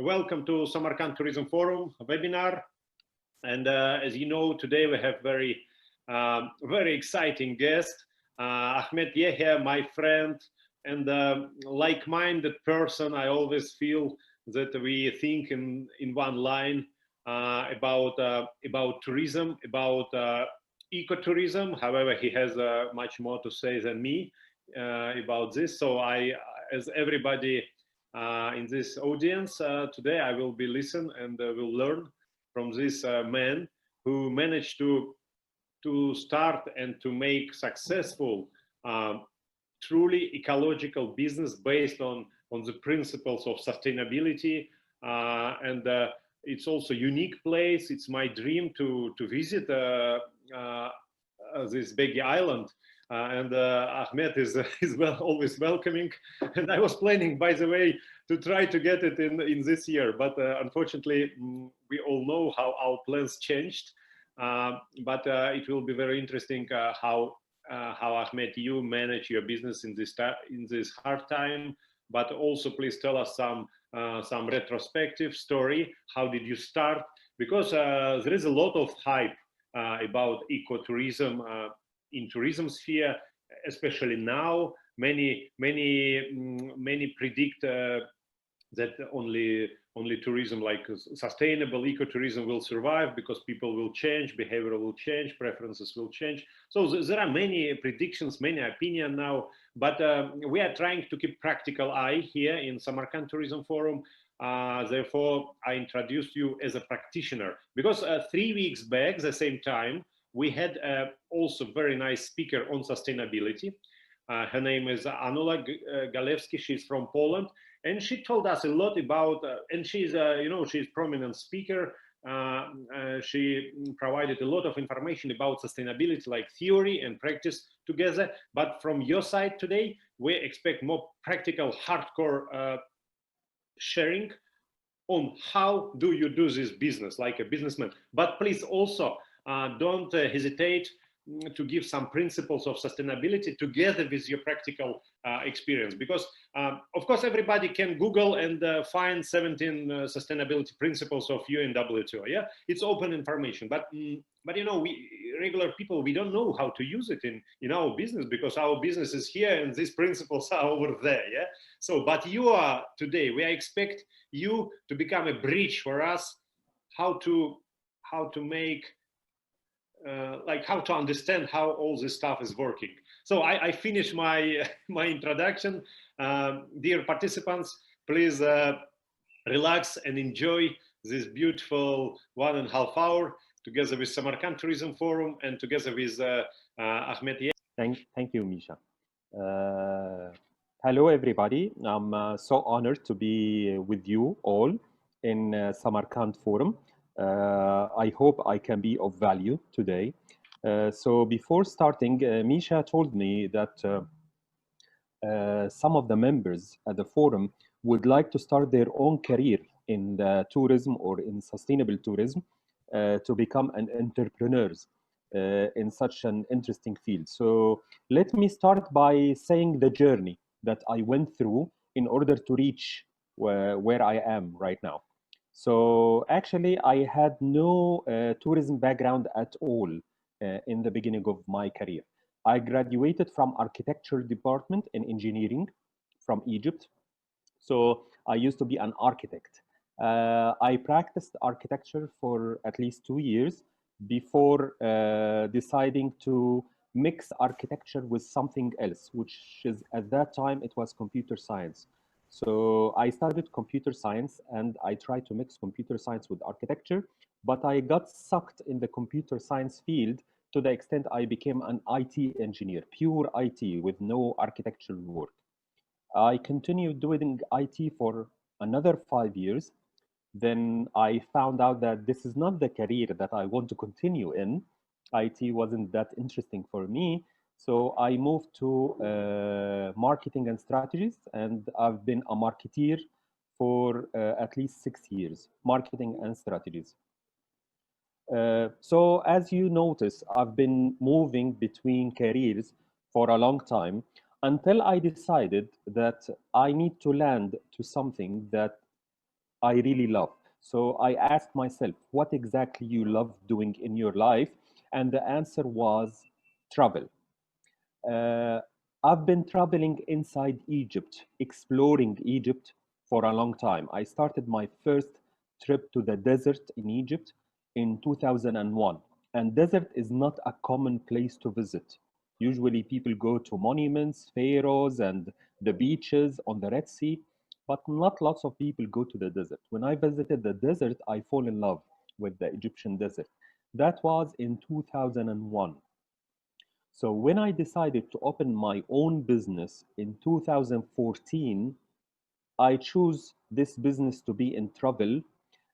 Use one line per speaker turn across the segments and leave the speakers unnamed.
welcome to Samarkand Tourism Forum webinar. And as you know, today we have very exciting guest, Ahmed Yehia, my friend, and like-minded person. I always feel that we think in one line about tourism, about ecotourism. However, he has much more to say than me about this. So as everybody in this audience today, I will be listen and will learn from this man who managed to start and to make successful truly ecological business based on the principles of sustainability, and it's also unique place. It's my dream to visit this Begi Island, and Ahmed is always welcoming. And I was planning, by the way, to try to get it in this year, but unfortunately, we all know how our plans changed. But it will be very interesting how Ahmed, you manage your business in this hard time. But also, please tell us some retrospective story. How did you start? Because there is a lot of hype about ecotourism in tourism sphere, especially now. Many predict that only tourism, like sustainable ecotourism, will survive because people will change, behavior will change, preferences will change. So there are many predictions, many opinions now, but we are trying to keep practical eye here in Samarkand Tourism Forum. Therefore, I introduced you as a practitioner, because 3 weeks back, the same time, we had also very nice speaker on sustainability. Her name is Anula Galewski. She's from Poland. And she told us a lot about, and she's, she's a prominent speaker. She provided a lot of information about sustainability, like theory and practice together. But from your side today, we expect more practical, hardcore sharing on how do you do this business like a businessman. But please also don't hesitate to give some principles of sustainability together with your practical experience, because of course everybody can Google and find 17 sustainability principles of UNWTO. Yeah, it's open information, but we regular people, we don't know how to use it in our business, because our business is here and these principles are over there. Yeah, so but you are today, we expect you to become a bridge for us, how to make like how to understand how all this stuff is working. So I finished my introduction. Dear participants, please relax and enjoy this beautiful 1.5 hour together with Samarkand Tourism Forum and together with Ahmed Yehia.
Thank you, Misha. Hello, everybody. I'm so honored to be with you all in Samarkand Forum. I hope I can be of value today. So before starting, Misha told me that some of the members at the forum would like to start their own career in the tourism or in sustainable tourism to become an entrepreneurs in such an interesting field. So let me start by saying the journey that I went through in order to reach where I am right now. So actually, I had no tourism background at all in the beginning of my career. I graduated from architecture department in engineering from Egypt. So I used to be an architect. I practiced architecture for at least 2 years before deciding to mix architecture with something else, which is at that time, it was computer science. So I studied computer science and I tried to mix computer science with architecture, but I got sucked in the computer science field to the extent I became an IT engineer, pure IT with no architectural work. I continued doing IT for another 5 years. Then I found out that this is not the career that I want to continue in. IT wasn't that interesting for me. So I moved to marketing and strategies, and I've been a marketeer for at least 6 years, marketing and strategies. So as you notice, I've been moving between careers for a long time until I decided that I need to land to something that I really love. So I asked myself, what exactly you love doing in your life? And the answer was travel. Uh, I've been traveling inside Egypt, exploring Egypt for a long time. I started my first trip to the desert in Egypt in 2001. And desert is not a common place to visit. Usually people go to monuments, pharaohs, and the beaches on the Red Sea, but not lots of people go to the desert. When I visited the desert, I fall in love with the Egyptian desert. That was in 2001. So when I decided to open my own business in 2014, I chose this business to be in travel,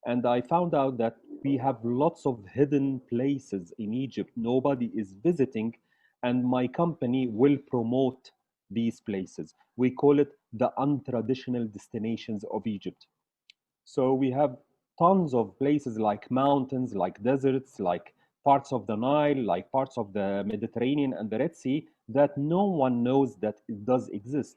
and I found out that we have lots of hidden places in Egypt nobody is visiting, and my company will promote these places. We call it the untraditional destinations of Egypt. So we have tons of places like mountains, like deserts, like parts of the Nile, like parts of the Mediterranean and the Red Sea that no one knows that it does exist.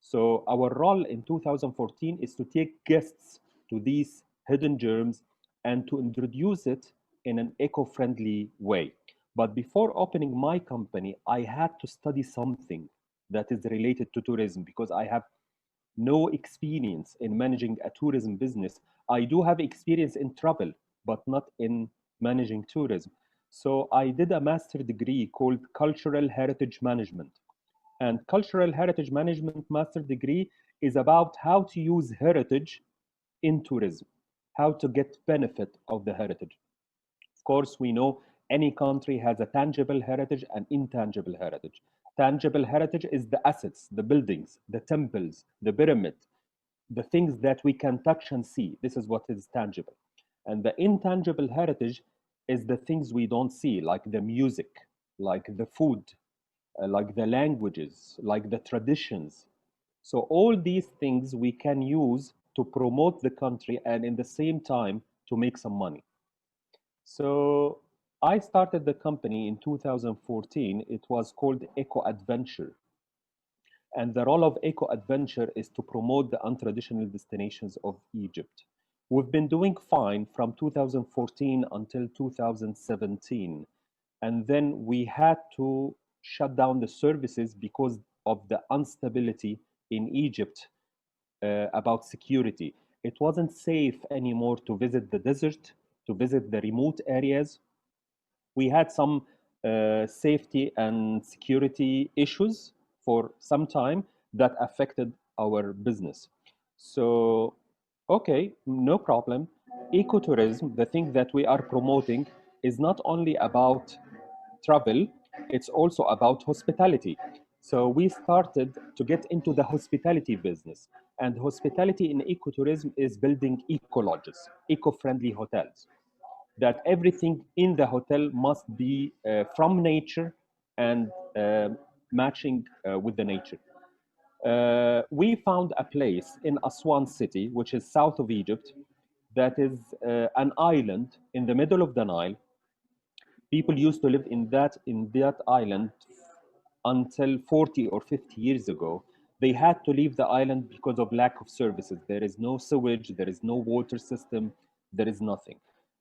So our role in 2014 is to take guests to these hidden germs and to introduce it in an eco-friendly way. But before opening my company, I had to study something that is related to tourism because I have no experience in managing a tourism business. I do have experience in travel, but not in managing tourism. So I did a master degree called Cultural Heritage Management. And Cultural Heritage Management master degree is about how to use heritage in tourism, how to get benefit of the heritage. Of course, we know any country has a tangible heritage and intangible heritage. Tangible heritage is the assets, the buildings, the temples, the pyramid, the things that we can touch and see. This is what is tangible. And the intangible heritage is the things we don't see, like the music, like the food, like the languages, like the traditions. So all these things we can use to promote the country and in the same time to make some money. So I started the company in 2014. It was called Eco Adventure. And the role of Eco Adventure is to promote the untraditional destinations of Egypt. We've been doing fine from 2014 until 2017. And then we had to shut down the services because of the instability in Egypt about security. It wasn't safe anymore to visit the desert, to visit the remote areas. We had some safety and security issues for some time that affected our business. So, okay, no problem. Ecotourism, the thing that we are promoting, is not only about travel, it's also about hospitality. So we started to get into the hospitality business. And hospitality in ecotourism is building eco lodges, eco friendly hotels, that everything in the hotel must be from nature and matching with the nature. We found a place in Aswan city, which is south of Egypt, that is an island in the middle of the Nile. People used to live in that island until 40 or 50 years ago. They had to leave the island because of lack of services. There is no sewage, there is no water system, there is nothing.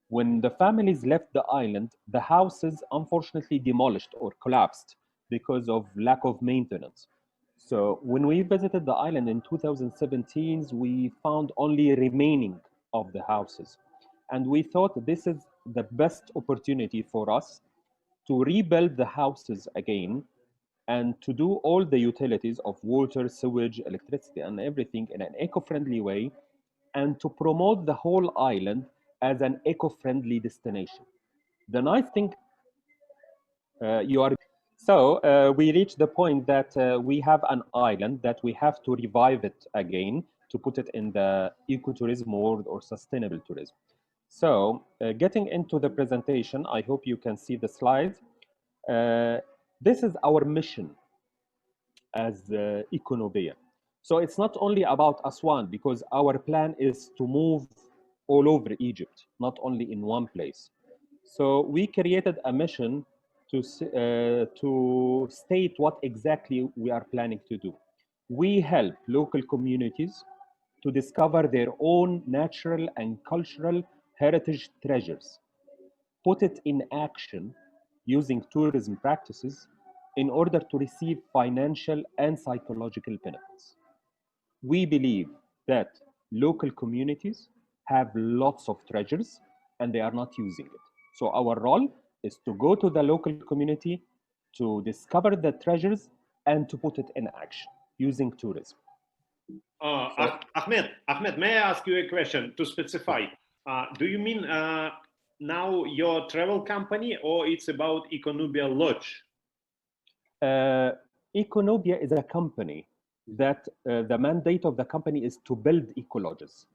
When the families left the island, the houses unfortunately demolished or collapsed because of lack of maintenance. So when we visited the island in 2017, we found only remaining of the houses. And we thought this is the best opportunity for us to rebuild the houses again and to do all the utilities of water, sewage, electricity, and everything in an eco-friendly way, and to promote the whole island as an eco-friendly destination. The nice thing you are so we reached the point that we have an island that we have to revive it again to put it in the ecotourism world or sustainable tourism. So getting into the presentation, I hope you can see the slides. This is our mission as EcoNubia. So it's not only about Aswan, because our plan is to move all over Egypt, not only in one place. So we created a mission to state what exactly we are planning to do. We help local communities to discover their own natural and cultural heritage treasures, put it in action using tourism practices in order to receive financial and psychological benefits. We believe that local communities have lots of treasures and they are not using it. So our role is to go to the local community to discover the treasures and to put it in action using tourism.
Ahmed, may I ask you a question to specify? Do you mean now your travel company, or it's about EcoNubia Lodge?
EcoNubia is a company that the mandate of the company is to build ecolodges.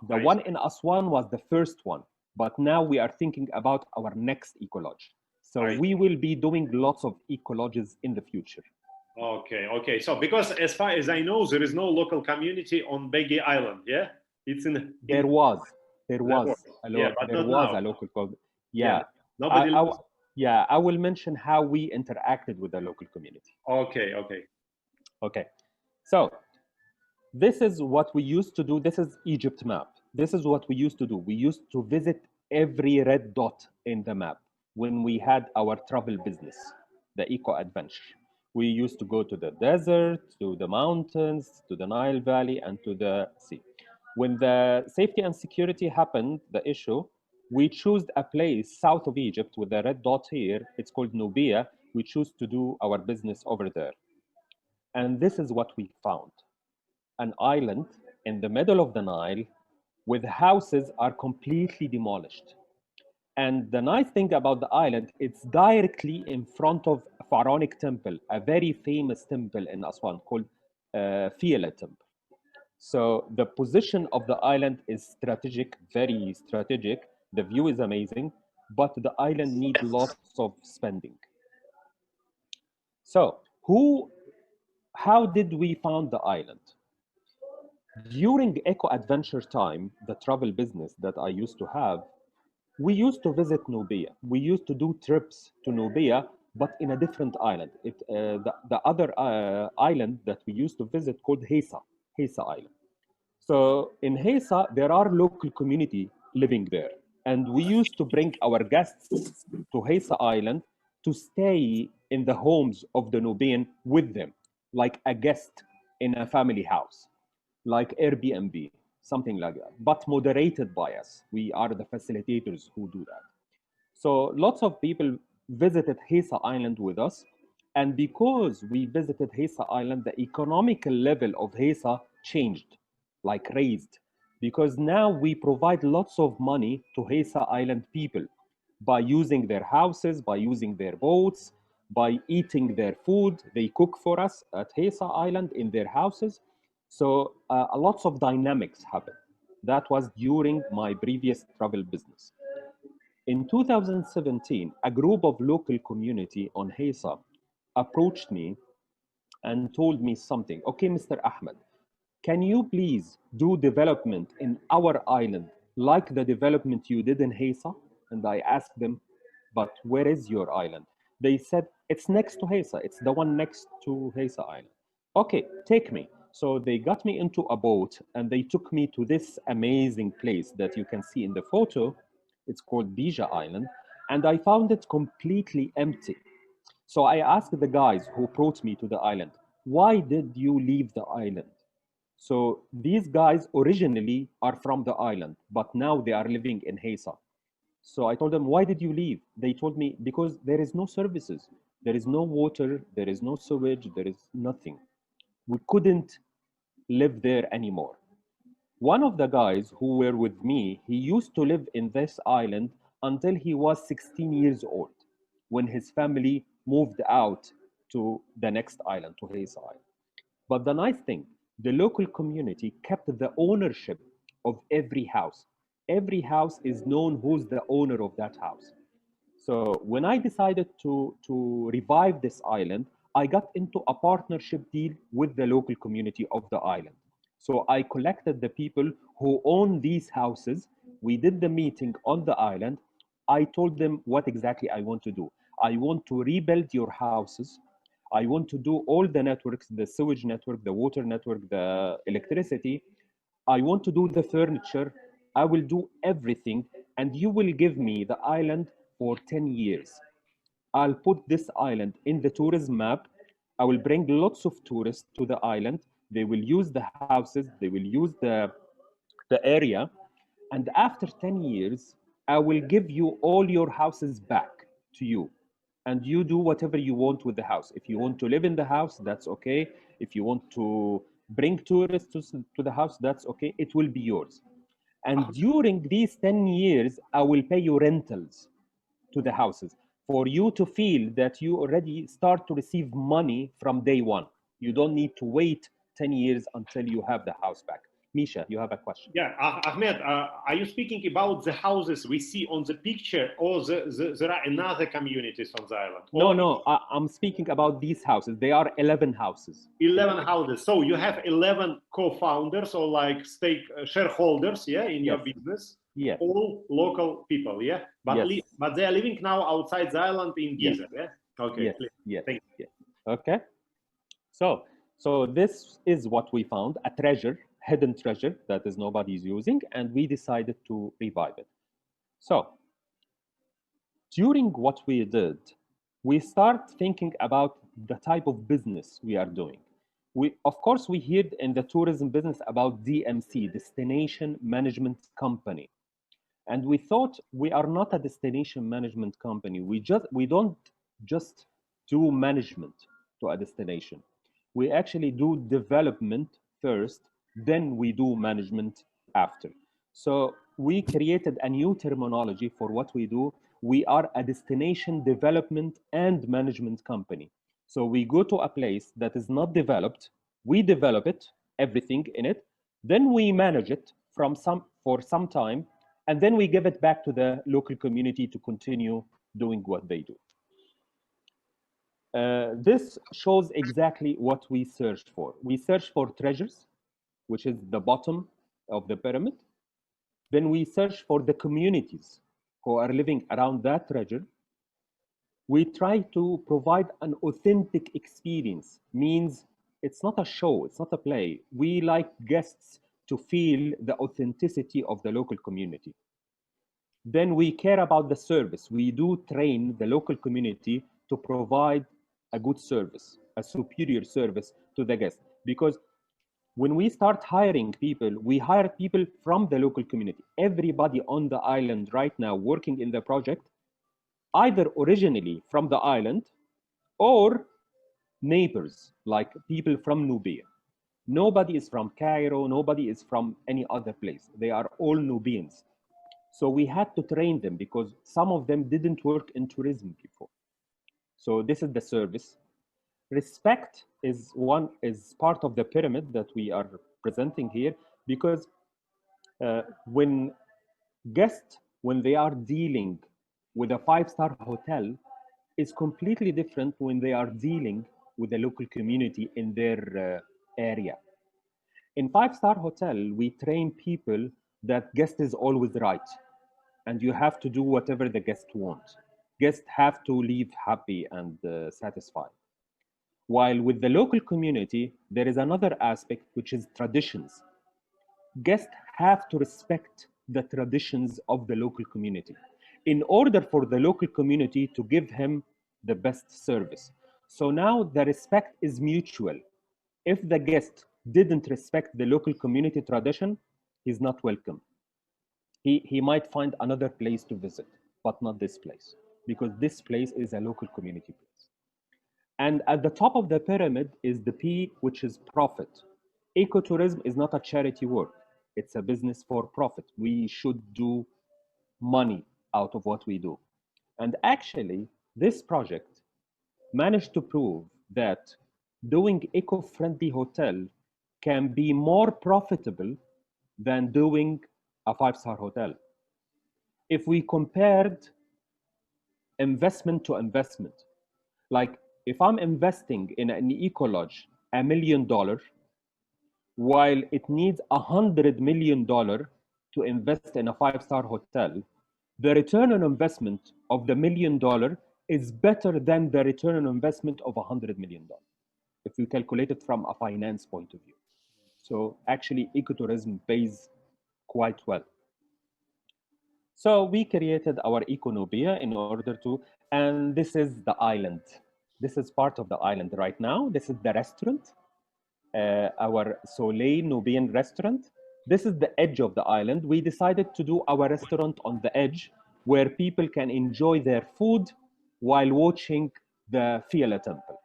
The one in Aswan was the first one, but now we are thinking about our next ecolodge. So we will be doing lots of ecolodges in the future.
Okay. So because as far as I know, there is no local community on Beggy Island, yeah? It's in.
There was a local community. Yeah. I will mention how we interacted with the local community. Okay. So this is what we used to do. This is Egypt map. This is what we used to do. We used to visit every red dot in the map when we had our travel business, the eco adventure. We used to go to the desert, to the mountains, to the Nile Valley, and to the sea. When the safety and security happened, the issue, we chose a place south of Egypt with the red dot here. It's called Nubia. We chose to do our business over there. And this is what we found. An island in the middle of the Nile with houses are completely demolished. And the nice thing about the island, it's directly in front of a pharaonic temple, a very famous temple in Aswan called Philae Temple. So the position of the island is strategic, very strategic. The view is amazing, but the island needs lots of spending. So how did we found the island? During Eco Adventure time, the travel business that I used to have, we used to visit Nubia. We used to do trips to Nubia, but in a different island. The other island that we used to visit called Hesa Island. So in Hesa, there are local community living there. And we used to bring our guests to Hesa Island to stay in the homes of the Nubian with them, like a guest in a family house, like Airbnb, something like that, but moderated by us. We are the facilitators who do that. So lots of people visited Hesa Island with us. And because we visited Hesa Island, the economical level of Hesa changed, like raised, because now we provide lots of money to Hesa Island people by using their houses, by using their boats, by eating their food. They cook for us at Hesa Island in their houses. So lots of dynamics happened. That was during my previous travel business. In 2017, a group of local community on Hesa approached me and told me something. Okay, Mr. Ahmed, can you please do development in our island like the development you did in Hesa? And I asked them, but where is your island? They said, it's next to Hesa. It's the one next to Hesa Island. Okay, take me. So they got me into a boat and they took me to this amazing place that you can see in the photo. It's called Bija Island. And I found it completely empty. So I asked the guys who brought me to the island, why did you leave the island? So these guys originally are from the island, but now they are living in Hesa. So I told them, why did you leave? They told me, because there is no services. There is no water, there is no sewage, there is nothing. We couldn't live there anymore. One of the guys who were with me, he used to live in this island until he was 16 years old, when his family moved out to the next island, to Hesa Island. But the nice thing, the local community kept the ownership of every house. Every house is known who's the owner of that house. So when I decided to revive this island, I got into a partnership deal with the local community of the island. So I collected the people who own these houses. We did the meeting on the island. I told them what exactly I want to do. I want to rebuild your houses. I want to do all the networks, the sewage network, the water network, the electricity. I want to do the furniture, I will do everything, and you will give me the island for 10 years. I'll put this island in the tourism map. I will bring lots of tourists to the island. They will use the houses, they will use the area. And after 10 years, I will give you all your houses back to you. And you do whatever you want with the house. If you want to live in the house, that's okay. If you want to bring tourists to the house, that's okay. It will be yours. And during these 10 years, I will pay you rentals to the houses for you to feel that you already start to receive money from day one. You don't need to wait 10 years until you have the house back. Misha, you have a question.
Yeah, Ahmed, are you speaking about the houses we see on the picture, or there are another communities on the island?
No, I'm speaking about these houses. They are 11 houses.
11 houses. So you have 11 co-founders or like shareholders, yeah, in your business.
Yes.
All local people, yeah. But
yes.
But they are living now outside the island in Giza,
yes.
yeah. Okay.
Yes.
Thank you.
Yes. Okay. So this is what we found, a treasure, hidden treasure that is nobody's using, and we decided to revive it. So during what we did, we start thinking about the type of business we are doing. Of course, we heard in the tourism business about DMC, Destination Management Company. And we thought we are not a destination management company. We don't just do management to a destination. We actually do development first, then we do management after. So we created a new terminology for what we do. We are a destination development and management company. So we go to a place that is not developed, we develop it, everything in it, then we manage it for some time, and then we give it back to the local community to continue doing what they do. This shows exactly what we searched for. We searched for treasures, which is the bottom of the pyramid. Then we search for the communities who are living around that treasure. We try to provide an authentic experience, means it's not a show, it's not a play. We like guests to feel the authenticity of the local community. Then we care about the service. We do train the local community to provide a good service, a superior service to the guests. Because when we start hiring people, we hire people from the local community. Everybody on the island right now working in the project, either originally from the island or neighbors, like people from Nubia. Nobody is from Cairo, nobody is from any other place. They are all Nubians. So we had to train them because some of them didn't work in tourism before. So this is the service. Respect is part of the pyramid that we are presenting here, because when guests, when they are dealing with a 5-star hotel, is completely different when they are dealing with the local community in their area. In 5-star hotel, we train people that guest is always right, and you have to do whatever the guest wants. Guests have to leave happy and satisfied. While with the local community, there is another aspect, which is traditions. Guests have to respect the traditions of the local community in order for the local community to give him the best service. So now the respect is mutual. If the guest didn't respect the local community tradition, he's not welcome. He might find another place to visit, but not this place, because this place is a local community place. And at the top of the pyramid is the P, which is profit. Ecotourism is not a charity work. It's a business for profit. We should do money out of what we do. And actually, this project managed to prove that doing eco-friendly hotel can be more profitable than doing a 5-star hotel. If we compared investment to investment, like if I'm investing in an eco-lodge $1 million, while it needs $100 million to invest in a 5-star hotel, the return on investment of the $1 million is better than the return on investment of $100 million, if you calculate it from a finance point of view. So actually, ecotourism pays quite well. So we created our EcoNubia in order to, and this is the island. This is part of the island right now. This is the restaurant, our Soleil Nubian restaurant. This is the edge of the island. We decided to do our restaurant on the edge where people can enjoy their food while watching the Fiala temple.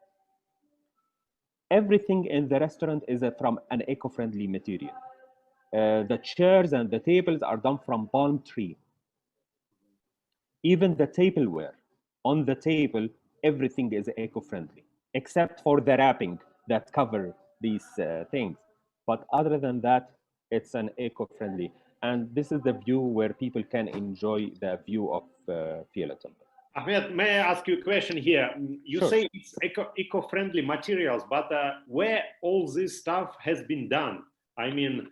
Everything in the restaurant is from an eco-friendly material. The chairs and the tables are done from palm tree. Even the tableware on the table, everything is eco-friendly, except for the wrapping that cover these things. But other than that, it's an eco-friendly. And this is the view where people can enjoy the view of Fiala Temple.
Ahmed, may I ask you a question here? You
Sure.
say it's eco-friendly materials, but where all this stuff has been done? I mean,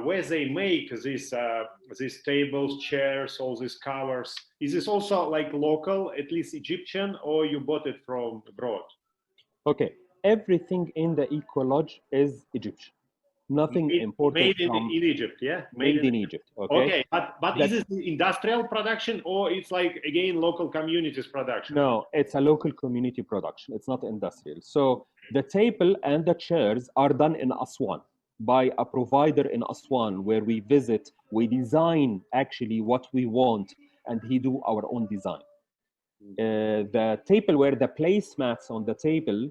where they make these tables, chairs, all these covers? Is this also like local, at least Egyptian, or you bought it from abroad?
Okay, everything in the Ecolodge is Egyptian. Nothing imported from
in Egypt, yeah?
made in Egypt. Okay.
Okay, but is it industrial production or it's like again local communities production?
No, it's a local community production. It's not industrial. So the table and the chairs are done in Aswan by a provider in Aswan where we visit, we design actually what we want, and he do our own design. The table where the placemats on the table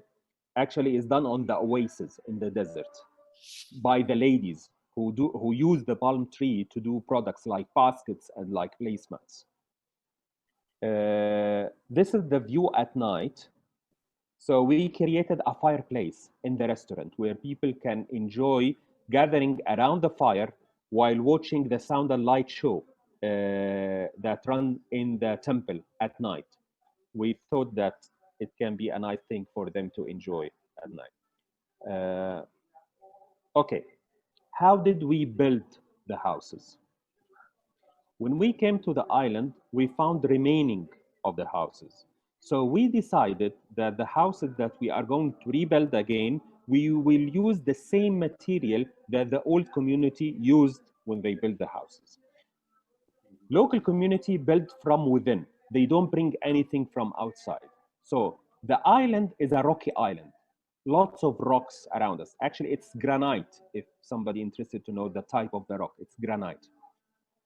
actually is done on the oasis in the desert by the ladies who use the palm tree to do products like baskets and like placemats. This is the view at night. So we created a fireplace in the restaurant where people can enjoy gathering around the fire while watching the sound and light show that run in the temple at night. We thought that it can be a nice thing for them to enjoy at night. Okay, how did we build the houses? When we came to the island, we found the remaining of the houses. So we decided that the houses that we are going to rebuild again, we will use the same material that the old community used when they built the houses. Local community built from within. They don't bring anything from outside. So the island is a rocky island. Lots of rocks around us. Actually, it's granite, if somebody interested to know the type of the rock. It's granite.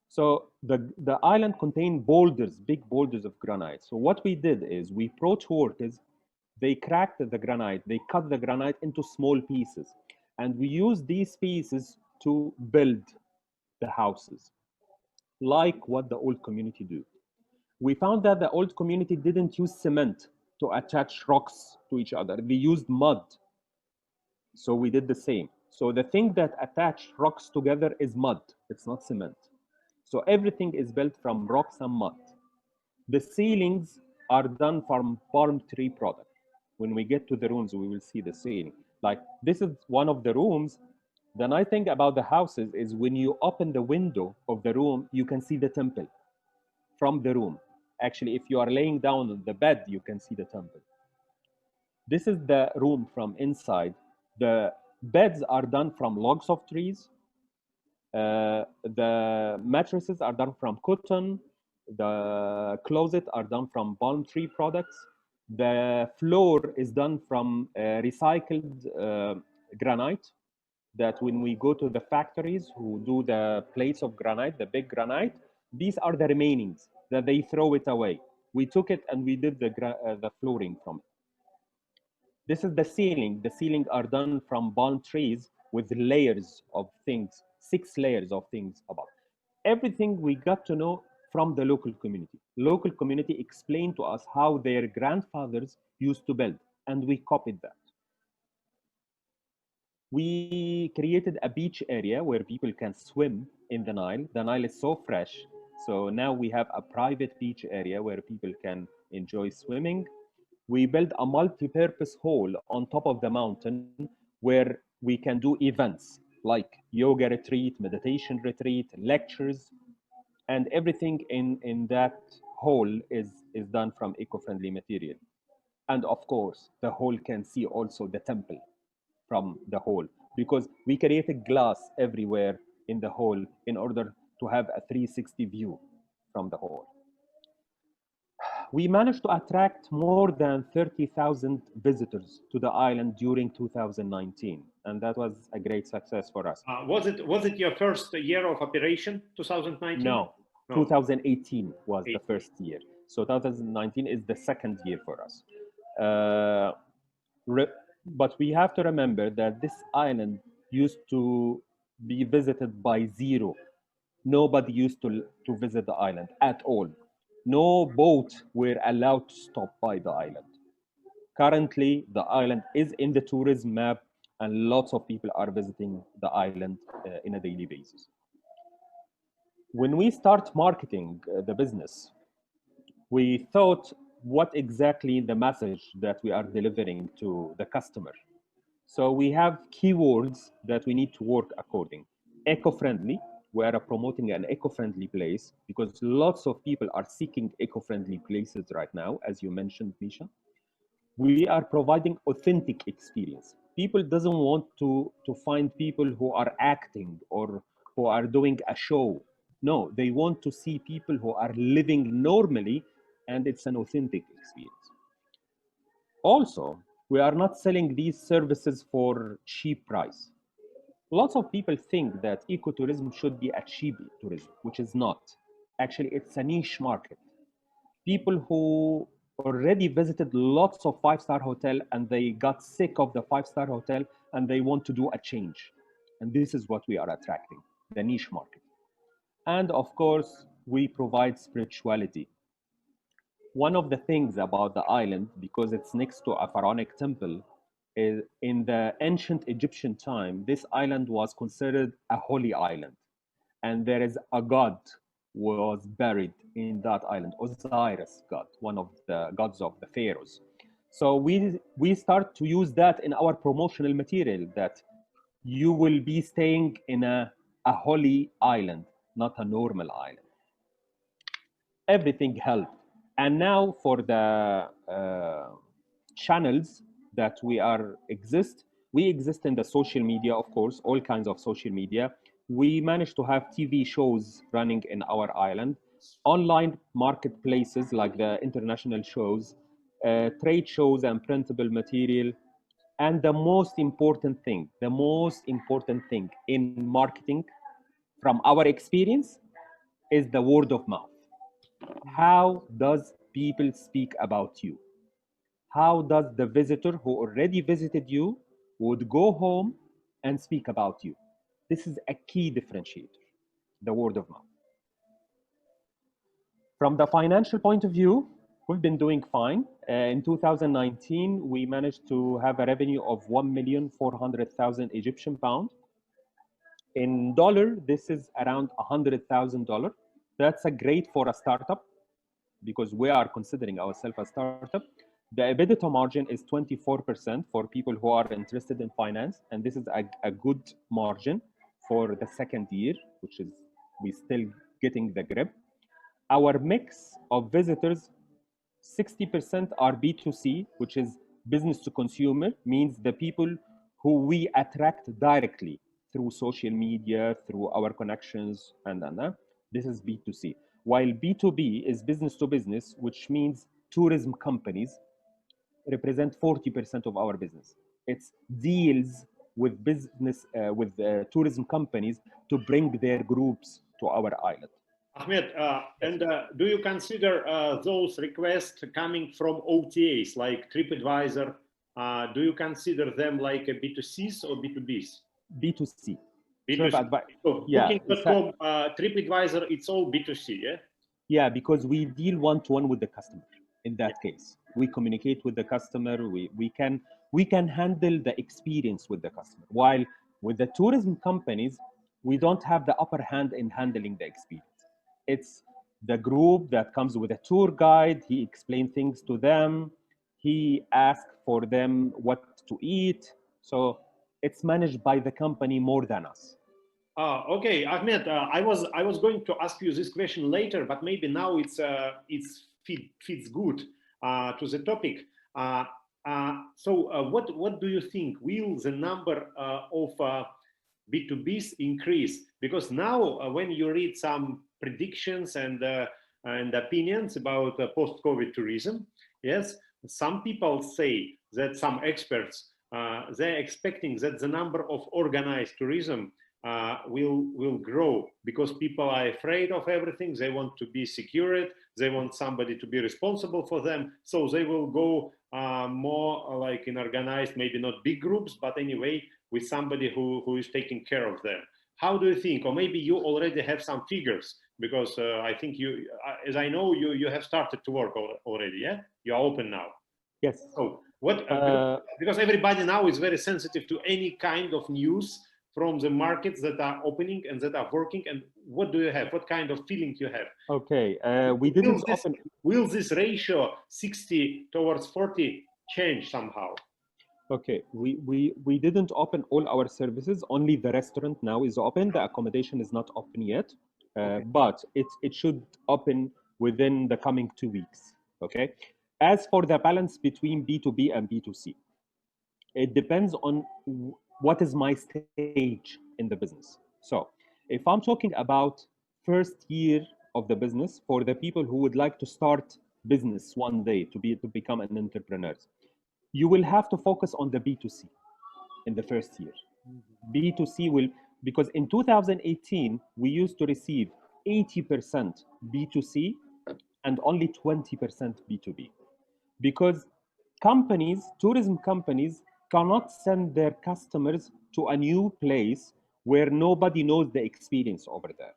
So the island contained boulders, big boulders of granite. So what we did is we brought workers, they cracked the granite, they cut the granite into small pieces. And we used these pieces to build the houses, like what the old community do. We found that the old community didn't use cement to attach rocks to each other. They used mud. So we did the same. So the thing that attached rocks together is mud. It's not cement. So everything is built from rocks and mud. The ceilings are done from palm tree product. When we get to the rooms, we will see the ceiling. Like this is one of the rooms. The nice thing about the houses is when you open the window of the room, you can see the temple from the room. Actually, if you are laying down on the bed, you can see the temple. This is the room from inside. The beds are done from logs of trees. The mattresses are done from cotton. The closets are done from palm tree products. The floor is done from recycled granite that when we go to the factories who do the plates of granite, the big granite, these are the remainings that they throw it away. We took it and we did the flooring from it. This is the ceiling. The ceiling are done from palm trees with layers of things, 6 layers of things above. Everything we got to know from the local community. Local community explained to us how their grandfathers used to build, and we copied that. We created a beach area where people can swim in the Nile. The Nile is so fresh. So now we have a private beach area where people can enjoy swimming. We built a multi-purpose hall on top of the mountain where we can do events like yoga retreat, meditation retreat, lectures, and everything in that hall is done from eco-friendly material. And of course, the hall can see also the temple from the hall. because we created glass everywhere in the hall in order to have a 360 view from the hall. We managed to attract more than 30,000 visitors to the island during 2019, and that was a great success for us.
Was it your first year of operation, 2019?
No, 2018 was the first year. So 2019 is the second year for us. But we have to remember that this island used to be visited by zero. Nobody used to visit the island at all. No boat were allowed to stop by the island. Currently, the island is in the tourism map, and lots of people are visiting the island in a daily basis. When we start marketing the business, we thought what exactly the message that we are delivering to the customer. So we have keywords that we need to work according. Eco-friendly, we are promoting an eco-friendly place because lots of people are seeking eco-friendly places right now, as you mentioned, Misha. We are providing authentic experience. People doesn't want to find people who are acting or who are doing a show. No, they want to see people who are living normally, and it's an authentic experience. Also, we are not selling these services for cheap price. Lots of people think that ecotourism should be a cheap tourism, which is not. Actually, it's a niche market. People who already visited lots of five-star hotel and they got sick of the five-star hotel and they want to do a change. And this is what we are attracting, the niche market. And of course, we provide spirituality. One of the things about the island, because it's next to a pharaonic temple, is in the ancient Egyptian time, this island was considered a holy island. And there is a god was buried in that island, Osiris god, one of the gods of the pharaohs. So we start to use that in our promotional material, that you will be staying in a holy island, not a normal island. Everything helped. And now for the channels that we exist in the social media, of course, all kinds of social media. We managed to have TV shows running in our island, online marketplaces like the international shows, trade shows and printable material. And the most important thing in marketing from our experience is the word of mouth. How does people speak about you? How does the visitor who already visited you would go home and speak about you? This is a key differentiator, the word of mouth. From the financial point of view, we've been doing fine. In 2019, we managed to have a revenue of 1,400,000 Egyptian pound. In dollar, this is around $100,000. That's a great for a startup because we are considering ourselves a startup. The EBITDA margin is 24% for people who are interested in finance, and this is a good margin for the second year, which is we still getting the grip. Our mix of visitors, 60% are B2C, which is business to consumer, means the people who we attract directly through social media, through our connections, and this is B2C. While B2B is business to business, which means tourism companies represent 40% of our business. It's deals with business, with tourism companies to bring their groups to our island.
Ahmed, do you consider those requests coming from OTAs like TripAdvisor? Do you consider them like a B2Cs or B2Bs?
B2C.
So
yeah,
Booking.com, TripAdvisor, it's all B2C, yeah?
Yeah, because we deal one-to-one with the customer. In that case, we communicate with the customer. We can handle the experience with the customer. While with the tourism companies, we don't have the upper hand in handling the experience. It's the group that comes with a tour guide. He explains things to them. He asks for them what to eat. So it's managed by the company more than us.
Okay, Ahmed, I was going to ask you this question later, but maybe now it fits good to the topic. What do you think? Will the number of B2Bs increase? Because now when you read some predictions and opinions about post-COVID tourism, yes, some people say that some experts they're expecting that the number of organized tourism will grow because people are afraid of everything. They want to be secured. They want somebody to be responsible for them. So they will go more like in organized, maybe not big groups, but anyway, with somebody who is taking care of them. How do you think? Or maybe you already have some figures because I think you, as I know, you have started to work already. Yeah, you are open now.
Yes.
So what? Because everybody now is very sensitive to any kind of news from the markets that are opening and that are working. And what do you have? What kind of feeling you have?
Okay, we didn't open.
Will this ratio 60 towards 40 change somehow?
Okay, we didn't open all our services. Only the restaurant now is open. The accommodation is not open yet,
Okay.
but it should open within the coming 2 weeks. Okay. As for the balance between B2B and B2C, it depends on what is my stage in the business. So if I'm talking about first year of the business, for the people who would like to start business one day to become an entrepreneur, you will have to focus on the B2C in the first year. B2C will, because in 2018 we used to receive 80% B2C and only 20% B2B, because companies, tourism companies, cannot send their customers to a new place where nobody knows the experience over there.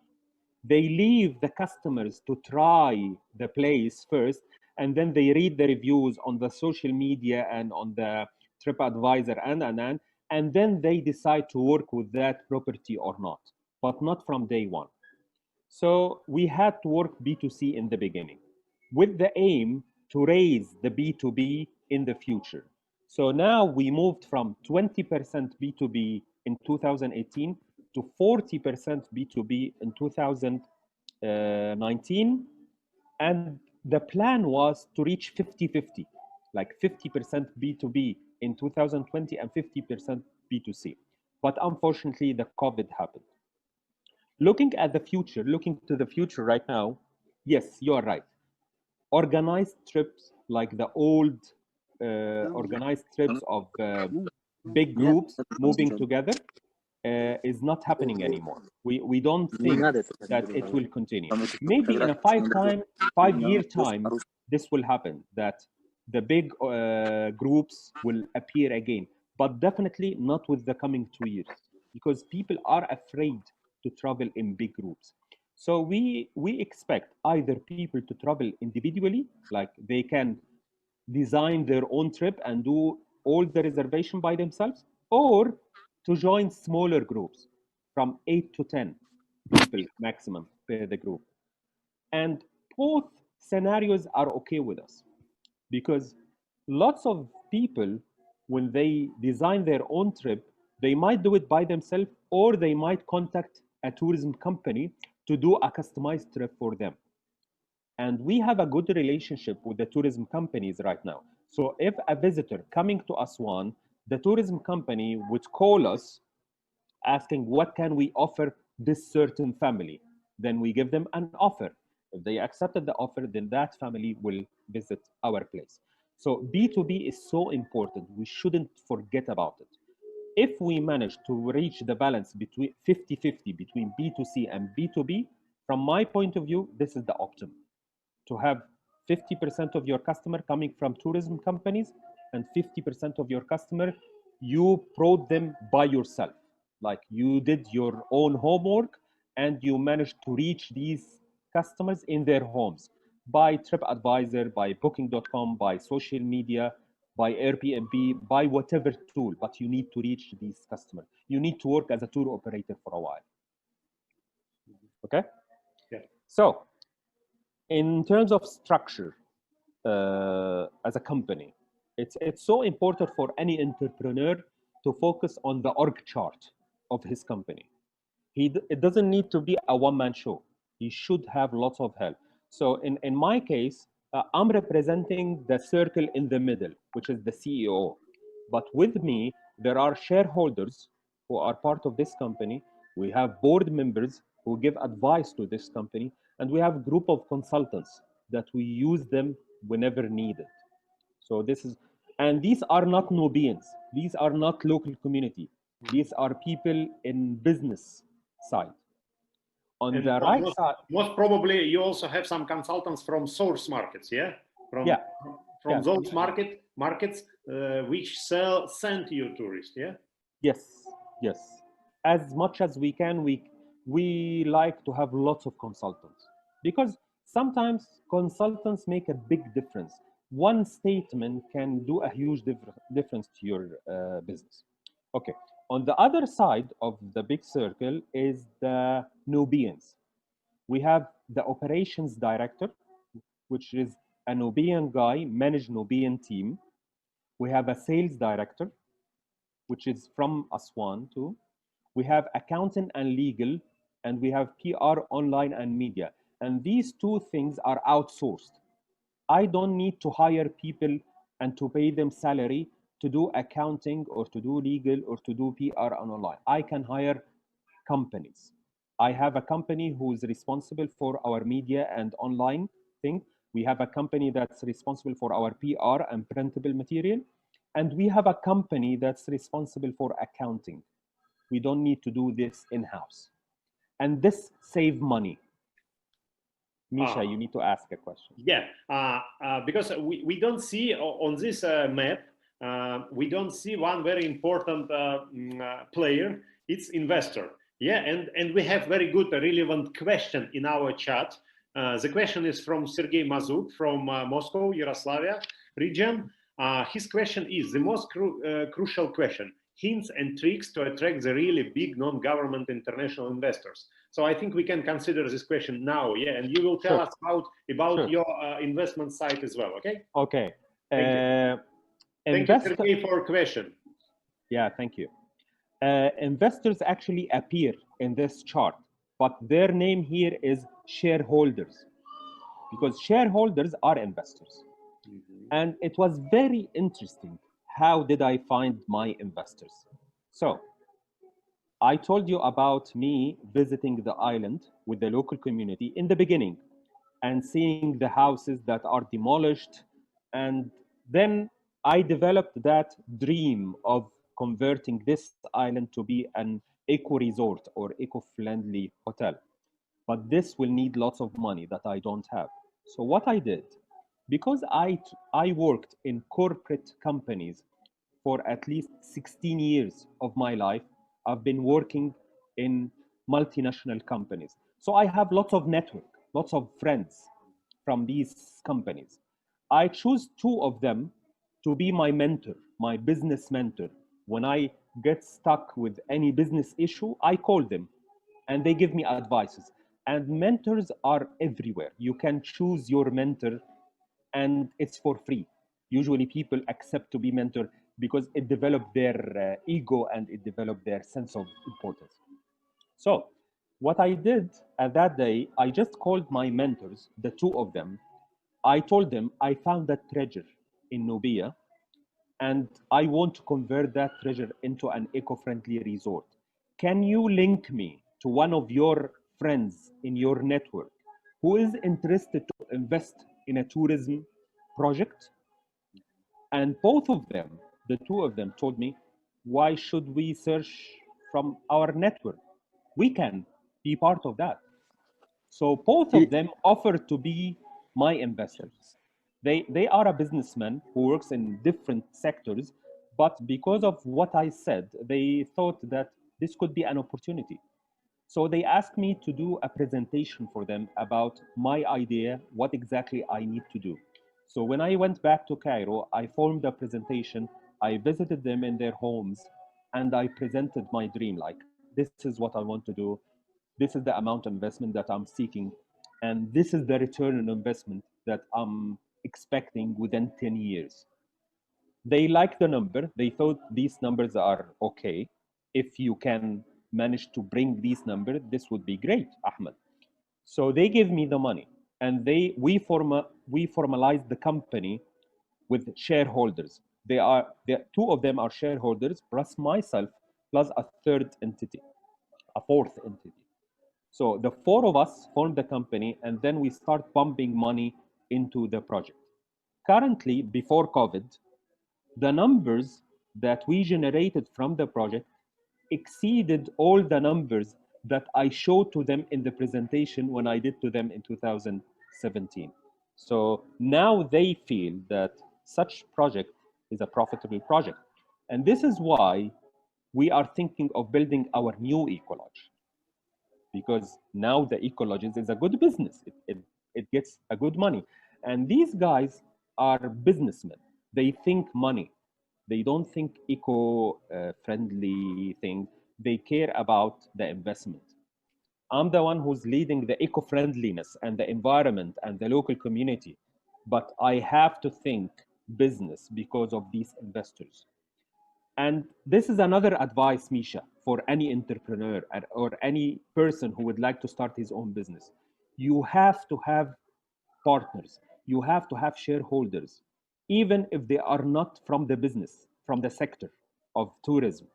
They leave the customers to try the place first, and then they read the reviews on the social media and on the TripAdvisor and then they decide to work with that property or not, but not from day one. So we had to work B2C in the beginning with the aim to raise the B2B in the future. So now we moved from 20% B2B in 2018 to 40% B2B in 2019. And the plan was to reach 50-50, like 50% B2B in 2020 and 50% B2C. But unfortunately, the COVID happened. Looking at the future, looking to the future right now, yes, you are right. Organized trips, like the old organized trips of big groups moving together, is not happening anymore. We don't think that it will continue. Maybe in a 5-year time, this will happen, that the big groups will appear again, but definitely not with the coming 2 years, because people are afraid to travel in big groups. So we expect either people to travel individually, like they can design their own trip and do all the reservation by themselves, or to join smaller groups from 8 to 10 people maximum per the group. And both scenarios are okay with us, because lots of people, when they design their own trip, they might do it by themselves, or they might contact a tourism company to do a customized trip for them. And we have a good relationship with the tourism companies right now. So if a visitor coming to Aswan, the tourism company would call us asking, what can we offer this certain family? Then we give them an offer. If they accepted the offer, then that family will visit our place. So B2B is so important. We shouldn't forget about it. If we manage to reach the balance between 50-50 between B2C and B2B, from my point of view, this is the optimum. To have 50% of your customer coming from tourism companies and 50% of your customer, you brought them by yourself. Like you did your own homework and you managed to reach these customers in their homes by TripAdvisor, by Booking.com, by social media, by Airbnb, by whatever tool, but you need to reach these customers. You need to work as a tour operator for a while. Okay?
Yeah.
So, in terms of structure, as a company, it's so important for any entrepreneur to focus on the org chart of his company. It doesn't need to be a one-man show. He should have lots of help. So in my case, I'm representing the circle in the middle, which is the CEO. But with me, there are shareholders who are part of this company. We have board members who give advice to this company, and we have a group of consultants that we use them whenever needed. So this is, and these are not Nubians. These are not local community. These are people in business side. On
And
the right
most,
side,
most probably you also have some consultants from source markets, yeah? From
yeah.
those markets which send you tourists, yeah?
Yes. As much as we can, we like to have lots of consultants because sometimes consultants make a big difference. One statement can do a huge difference to your business. Okay. On the other side of the big circle is the Nubians. We have the operations director, which is a Nubian guy, manage Nubian team. We have a sales director, which is from Aswan too. We have accountant and legal, and we have PR, online, and media. And these two things are outsourced. I don't need to hire people and to pay them salary to do accounting or to do legal or to do PR and online. I can hire companies. I have a company who is responsible for our media and online thing. We have a company that's responsible for our PR and printable material. And we have a company that's responsible for accounting. We don't need to do this in-house. And this save money. Misha, you need to ask a question.
Yeah, because we don't see on this map, we don't see one very important player, it's investor. Yeah, and we have very good, relevant question in our chat. The question is from Sergey Mazuk from Moscow, Yaroslavia region. His question is the most crucial question: hints and tricks to attract the really big non-government international investors. So I think we can consider this question now, yeah, and you will tell us about your investment site as well, okay?
Okay.
Thank you, Sergey, for a question.
Yeah, thank you. Investors actually appear in this chart, but their name here is shareholders, because shareholders are investors. And it was very interesting. How did I find my investors? So I told you about me visiting the island with the local community in the beginning and seeing the houses that are demolished. And then I developed that dream of converting this island to be an eco-resort or eco-friendly hotel. But this will need lots of money that I don't have. So what I did, because I worked in corporate companies for at least 16 years of my life, I've been working in multinational companies. So I have lots of network, lots of friends from these companies. I choose two of them to be my mentor, my business mentor. When I get stuck with any business issue, I call them and they give me advices. And mentors are everywhere. You can choose your mentor and it's for free. Usually people accept to be mentor because it developed their ego and it developed their sense of importance. So what I did at that day, I just called my mentors, the two of them. I told them I found that treasure in Nubia and I want to convert that treasure into an eco-friendly resort. Can you link me to one of your friends in your network who is interested to invest in a tourism project? And both of them, the two of them, told me, why should we search from our network? We can be part of that. So both of them offered to be my investors. They are a businessman who works in different sectors, but because of what I said, they thought that this could be an opportunity. So they asked me to do a presentation for them about my idea, what exactly I need to do. So when I went back to Cairo, I formed a presentation. I visited them in their homes and I presented my dream, like, this is what I want to do. This is the amount of investment that I'm seeking. And this is the return on investment that I'm expecting within 10 years. They liked the number. They thought these numbers are okay. If you can manage to bring these numbers, this would be great, Ahmed. So they gave me the money. and we formalized the company with shareholders. Two of them are shareholders, plus myself, plus a third entity, a fourth entity. So the four of us formed the company, and then we start pumping money into the project. Currently, before COVID, the numbers that we generated from the project exceeded all the numbers that I showed to them in the presentation when I did to them in 2017. So now they feel that such project is a profitable project. And this is why we are thinking of building our new Ecolodge, because now the Ecolodge is a good business. It gets a good money. And these guys are businessmen. They think money. They don't think eco-friendly things. They care about the investment. I'm the one who's leading the eco-friendliness and the environment and the local community, but I have to think business because of these investors. And this is another advice, Misha, for any entrepreneur or any person who would like to start his own business. You have to have partners. You have to have shareholders, even if they are not from the business, from the sector of tourism.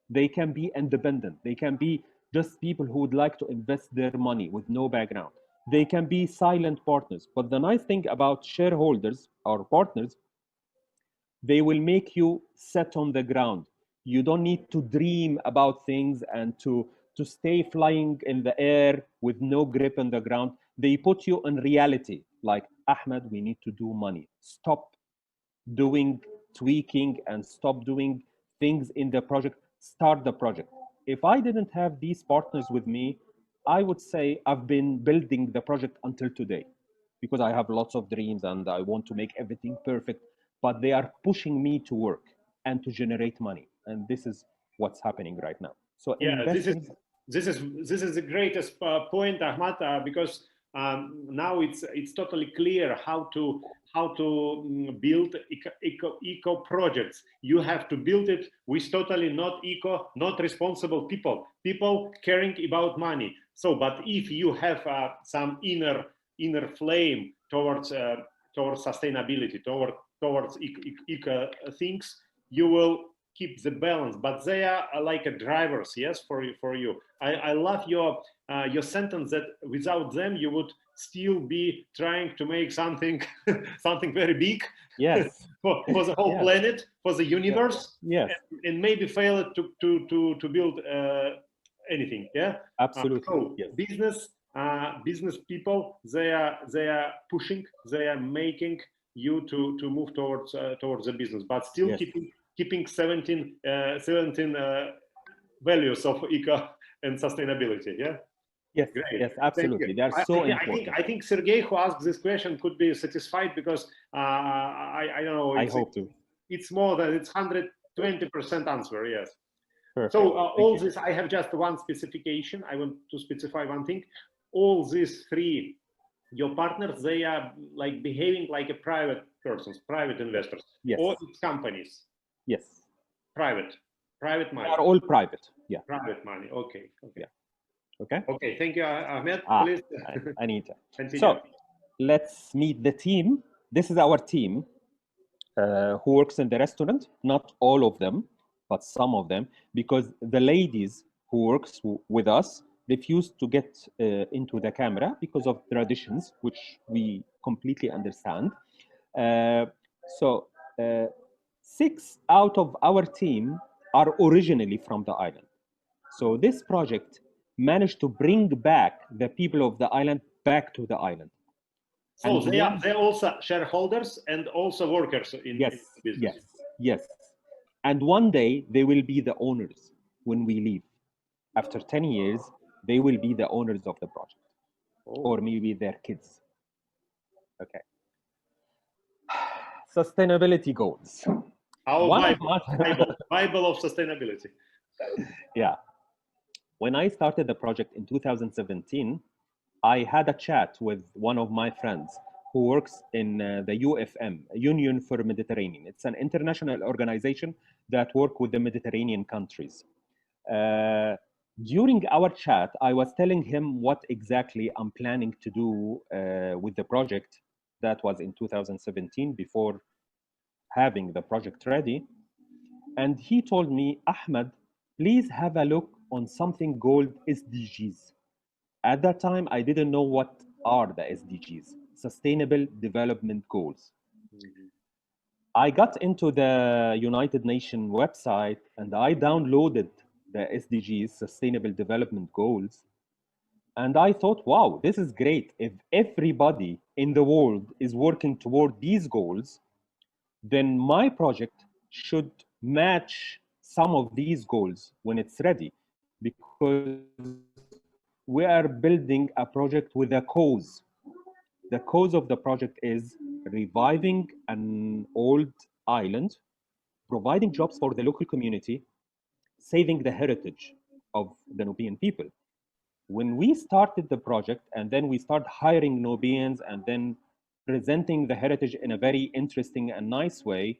They can be independent. They can be just people who would like to invest their money with no background. They can be silent partners. But the nice thing about shareholders or partners, they will make you set on the ground. You don't need to dream about things and to stay flying in the air with no grip on the ground. They put you in reality, like, Ahmed, we need to do money. Stop doing tweaking and stop doing things in the project. Start the project. If I didn't have these partners with me, I would say I've been building the project until today, because I have lots of dreams and I want to make everything perfect, but they are pushing me to work and to generate money. And this is what's happening right now. So
yeah,
investing.
this is the greatest point, Ahmad, because now it's totally clear how to build eco projects. You have to build it with totally not responsible people caring about money. So, but if you have some inner flame towards sustainability, towards eco things, you will keep the balance. But they are like a drivers, yes, for you. I love your sentence that without them you would still be trying to make something something very big,
Yes.
for the whole
Yes.
planet, for the universe.
Yes.
And maybe fail to build anything. Yeah,
Absolutely.
so
Yes.
business people, they are pushing, they are making you to move towards the business, but still
Yes.
keeping 17 values of eco and sustainability. Yeah.
Yes.
Great.
Yes. Absolutely. They are so important.
I think Sergey, who asked this question, could be satisfied, because I don't know.
I hope to.
It's more than 120% answer. Yes.
Perfect.
So all this, I have just one specification. I want to specify one thing. All these three, your partners, they are like behaving like a private persons, private investors,
yes.
or it's companies.
Yes.
Private money.
They are all private. Yeah.
Private money. Okay.
Yeah. Okay.
Okay. Thank you, Ahmed. Please.
Anita.
Continue.
So let's meet the team. This is our team who works in the restaurant. Not all of them, but some of them, because the ladies who works with us refused to get into the camera because of traditions, which we completely understand. So 6 out of our team are originally from the island. So this project managed to bring back the people of the island back to the island.
So they're also shareholders and also workers in the business.
Yes. And one day they will be the owners when we leave. After 10 years, they will be the owners of the project. Or maybe their kids. Okay. Sustainability goals.
Our Bible of sustainability.
Yeah. When I started the project in 2017, I had a chat with one of my friends who works in the UFM, Union for Mediterranean. It's an international organization that works with the Mediterranean countries. During our chat, I was telling him what exactly I'm planning to do with the project. That was in 2017, before having the project ready. And he told me, Ahmed, please have a look on something called SDGs. At that time, I didn't know what are the SDGs, Sustainable Development Goals.
Mhm.
I got into the United Nations website and I downloaded the SDGs, Sustainable Development Goals. And I thought, wow, this is great. If everybody in the world is working toward these goals, then my project should match some of these goals when it's ready, because we are building a project with a cause. The cause of the project is reviving an old island, providing jobs for the local community, saving the heritage of the Nubian people. When we started the project and then we start hiring Nubians and then presenting the heritage in a very interesting and nice way,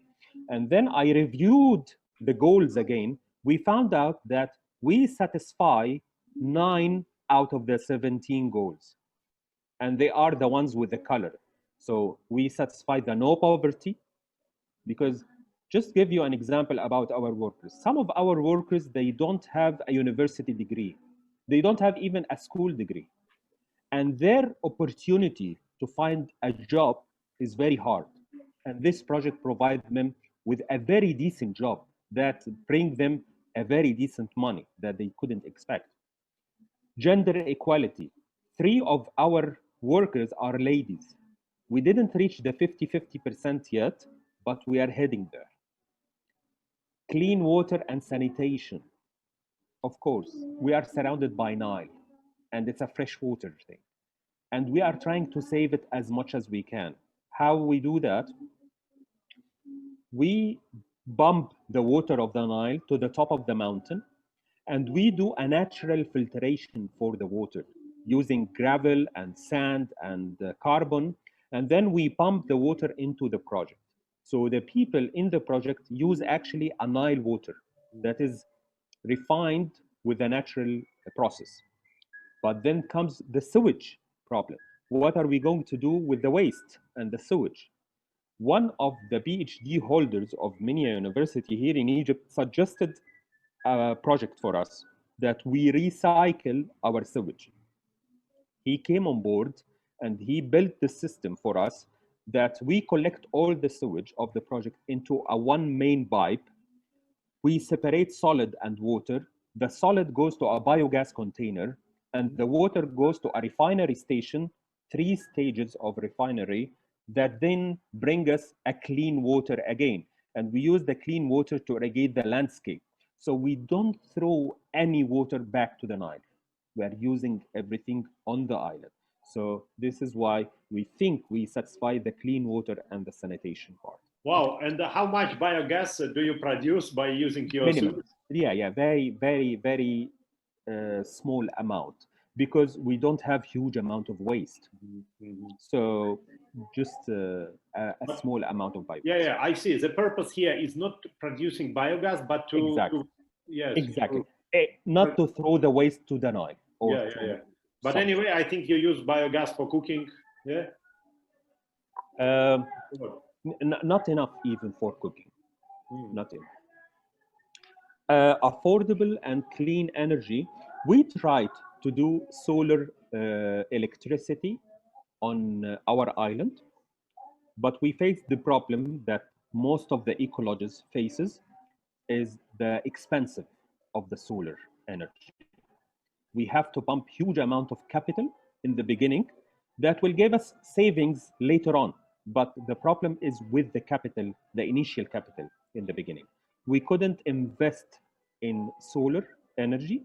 and then I reviewed the goals again, we found out that we satisfy 9 out of the 17 goals, and they are the ones with the color. So we satisfy the no poverty, because just give you an example about our workers. Some of our workers, they don't have a university degree. They don't have even a school degree. And their opportunity to find a job is very hard. And this project provides them with a very decent job that bring them a very decent money that they couldn't expect. Gender equality. 3 of our workers are ladies. We didn't reach the 50-50% yet, but we are heading there. Clean water and sanitation. Of course, we are surrounded by Nile, and it's a freshwater thing. And we are trying to save it as much as we can. How we do that? We pump the water of the Nile to the top of the mountain, and we do a natural filtration for the water using gravel and sand and carbon, and then we pump the water into the project. So the people in the project use actually a Nile water that is refined with a natural process. But then comes the sewage problem. What are we going to do with the waste and the sewage? One of the PhD holders of Minya University here in Egypt suggested a project for us that we recycle our sewage. He came on board and he built the system for us that we collect all the sewage of the project into a one main pipe. We separate solid and water. The solid goes to a biogas container, and the water goes to a refinery station, 3 stages of refinery that then bring us a clean water again. And we use the clean water to irrigate the landscape. So we don't throw any water back to the Nile. We are using everything on the island. So this is why we think we satisfy the clean water and the sanitation part.
Wow. And how much biogas do you produce by using your
Minimum.
sewage?
Yeah, very small amount, because we don't have huge amount of waste.
Mhm.
So just a small amount of biogas.
Yeah, I see. The purpose here is not producing biogas, but to
Exactly.
yes,
Exactly. Not to throw the waste to the Nile. Or
yeah. But
something.
anyway, I think you use biogas for cooking. Yeah.
Not enough even for cooking.
Mm.
Not enough. Affordable and clean energy. We tried to do solar electricity on our island, but we faced the problem that most of the ecolodges faces is the expensive of the solar energy. We have to pump huge amount of capital in the beginning that will give us savings later on. But the problem is with the capital, the initial capital in the beginning. We couldn't invest in solar energy,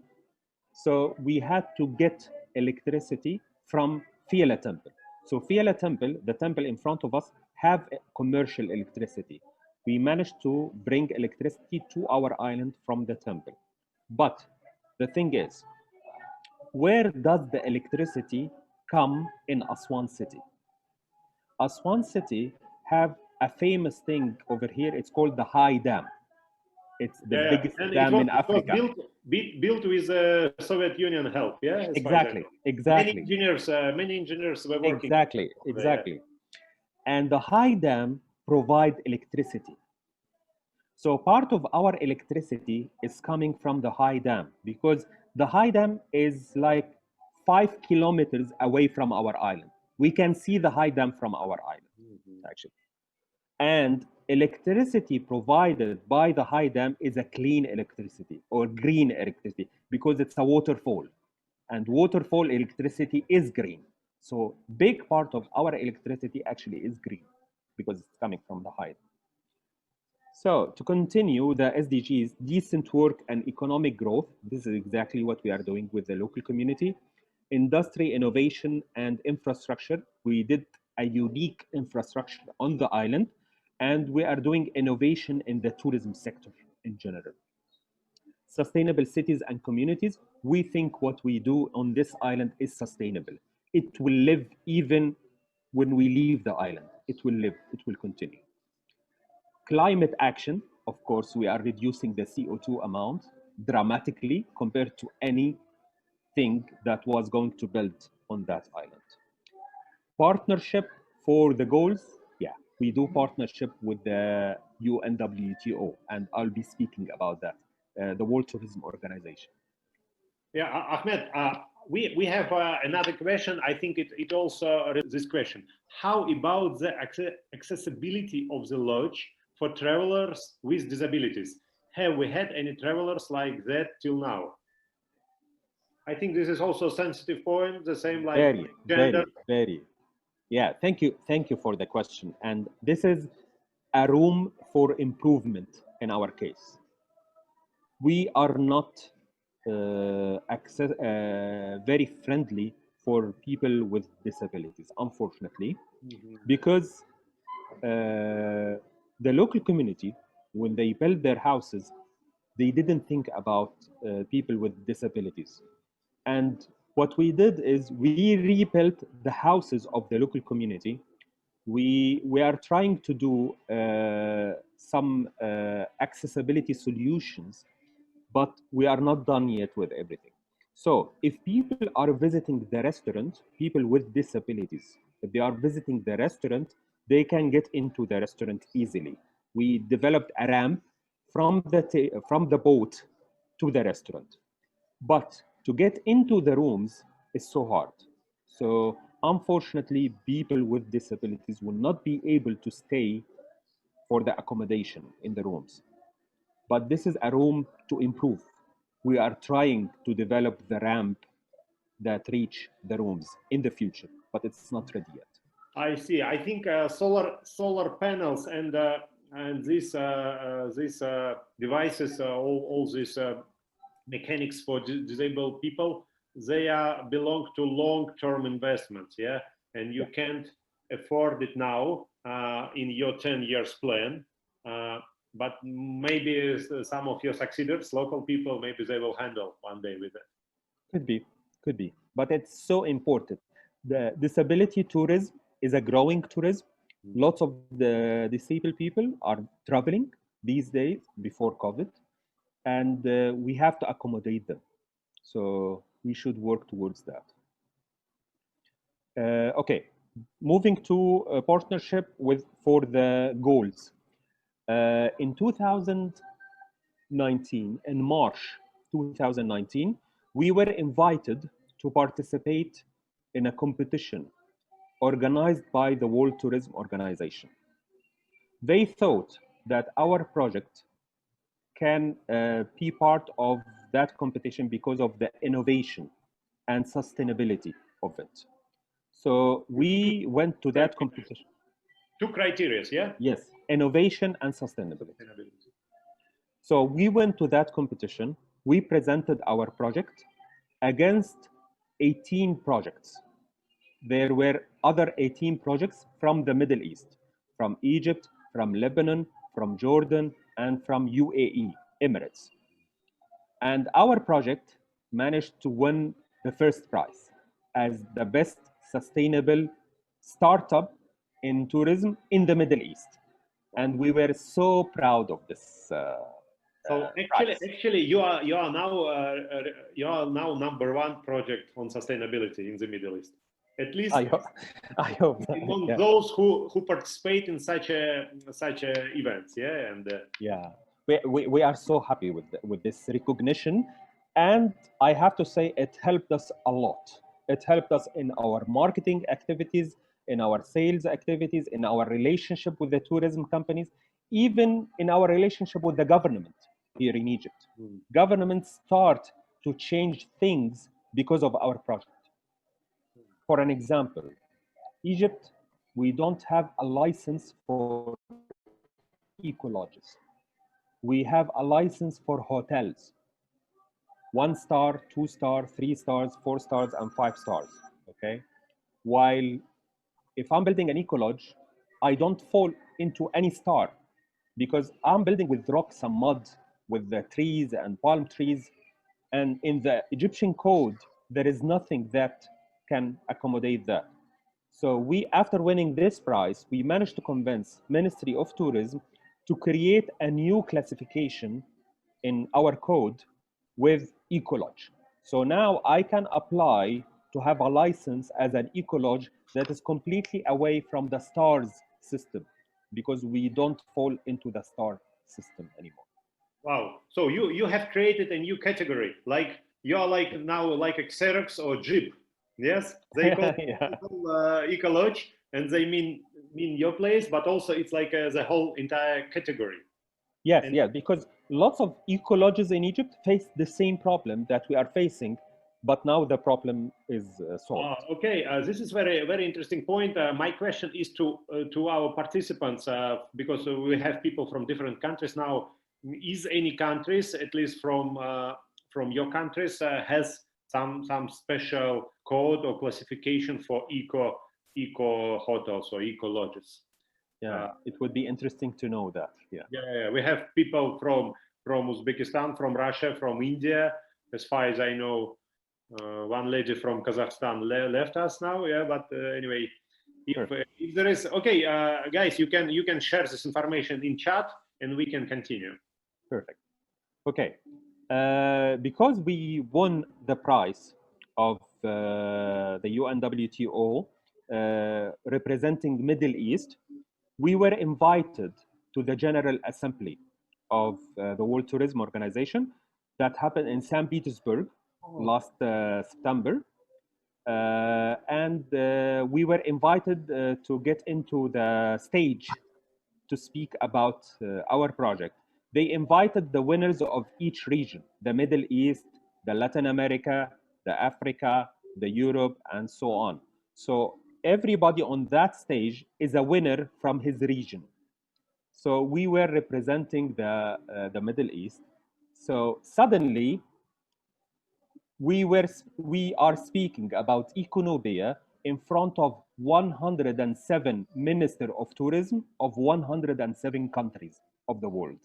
so we had to get electricity from Fiala Temple. So Fiala Temple, the temple in front of us, have commercial electricity. We managed to bring electricity to our island from the temple. But the thing is, where does the electricity come in Aswan city? Aswan city have a famous thing over here. It's called the High Dam. It's the biggest
And
dam in
it was
Africa.
built with Soviet Union help, yeah?
Exactly, exactly.
Many engineers were working.
Exactly, exactly. And the high dam provide electricity. So part of our electricity is coming from the high dam, because the high dam is like 5 kilometers away from our island. We can see the high dam from our island, actually. And electricity provided by the high dam is a clean electricity or green electricity, because it's a waterfall. And waterfall electricity is green. So big part of our electricity actually is green, because it's coming from the high dam. So to continue the SDGs, decent work and economic growth, this is exactly what we are doing with the local community. Industry, innovation, and infrastructure. We did a unique infrastructure on the island, and we are doing innovation in the tourism sector in general. Sustainable cities and communities. We think what we do on this island is sustainable. It will live even when we leave the island. It will live, it will continue. Climate action, of course, we are reducing the CO2 amount dramatically compared to anything that was going to build on that island. Partnership for the goals, yeah, we do partnership with the UNWTO, and I'll be speaking about that, the World Tourism Organization.
Yeah, Ahmed, we have another question. I think it also this question. How about the accessibility of the lodge for travelers with disabilities? Have we had any travelers like that till now? I think this is also a sensitive point, the same like gender.
Very. Yeah, thank you for the question. And this is a room for improvement in our case. We are not very friendly for people with disabilities, unfortunately, because the local community, when they built their houses, they didn't think about people with disabilities. And what we did is we rebuilt the houses of the local community. We are trying to do some accessibility solutions, but we are not done yet with everything. So if people are visiting the restaurant, people with disabilities, if they are visiting the restaurant, they can get into the restaurant easily. We developed a ramp from the boat to the restaurant. But to get into the rooms is so hard. So unfortunately, people with disabilities will not be able to stay for the accommodation in the rooms. But this is a room to improve. We are trying to develop the ramp that reach the rooms in the future, but it's not ready yet.
I see. I think solar panels and these devices, all these mechanics for disabled people, they belong to long-term investments, yeah, and you can't afford it now in your 10 years plan. But maybe some of your succeeders, local people, maybe they will handle one day with it.
Could be. But it's so important. The disability tourism is a growing tourism. Lots of the disabled people are traveling these days before COVID, and we have to accommodate them. So we should work towards that. Okay, moving to a partnership for the goals. In 2019, in March 2019, we were invited to participate in a competition organized by the World Tourism Organization. They thought that our project can be part of that competition because of the innovation and sustainability of it. So we went to that competition.
Two criteria, yeah?
Yes, innovation and sustainability. So we went to that competition. We presented our project against 18 projects. There were other 18 projects from the Middle East, from Egypt, from Lebanon, from Jordan, and from UAE, Emirates. And our project managed to win the first prize as the best sustainable startup in tourism in the Middle East. And we were so proud of this
So
price.
actually, you are now #1 project on sustainability in the Middle East. At least
I hope
among
yeah.
those who participate in such events, yeah, and
Yeah, we are so happy with this recognition, and I have to say it helped us a lot. It helped us in our marketing activities, in our sales activities, in our relationship with the tourism companies, even in our relationship with the government here in Egypt. Governments start to change things because of our project. For an example, Egypt, we don't have a license for ecolodges. We have a license for hotels, 1 star, 2 star, 3 stars, 4 stars, and 5 stars. Okay. While if I'm building an ecolodge, I don't fall into any star because I'm building with rocks and mud, with the trees and palm trees. And in the Egyptian code, there is nothing that can accommodate that. So we, after winning this prize, we managed to convince Ministry of Tourism to create a new classification in our code with ecolodge. So now I can apply to have a license as an ecolodge that is completely away from the stars system because we don't fall into the star system anymore.
wow. So you have created a new category, like you're like now like a Xerox or Jeep. Yes, they call,
Yeah.
Ecolodge, and they mean your place, but also it's like the whole entire category.
Yes,
And
yes, because lots of ecolodges in Egypt face the same problem that we are facing, but now the problem is solved.
okay, this is very interesting point. My question is to our participants because we have people from different countries now. Is any countries, at least from your countries, has some special code or classification for eco hotels or eco lodges?
Yeah, it would be interesting to know that. Yeah.
Yeah, we have people from Uzbekistan, from Russia, from India. As far as I know, one lady from Kazakhstan left us now. Yeah, but anyway, if there is okay, guys, you can share this information in chat and we can continue.
Perfect. Okay, because we won the prize of the UNWTO representing Middle East, we were invited to the General Assembly of the World Tourism Organization that happened in St. Petersburg last September. And we were invited to get into the stage to speak about our project. They invited the winners of each region, the Middle East, the Latin America, the Africa, the Europe, and so on. So everybody on that stage is a winner from his region. So we were representing the Middle East. So suddenly we are speaking about EcoNubia in front of 107 ministers of tourism of 107 countries of the world.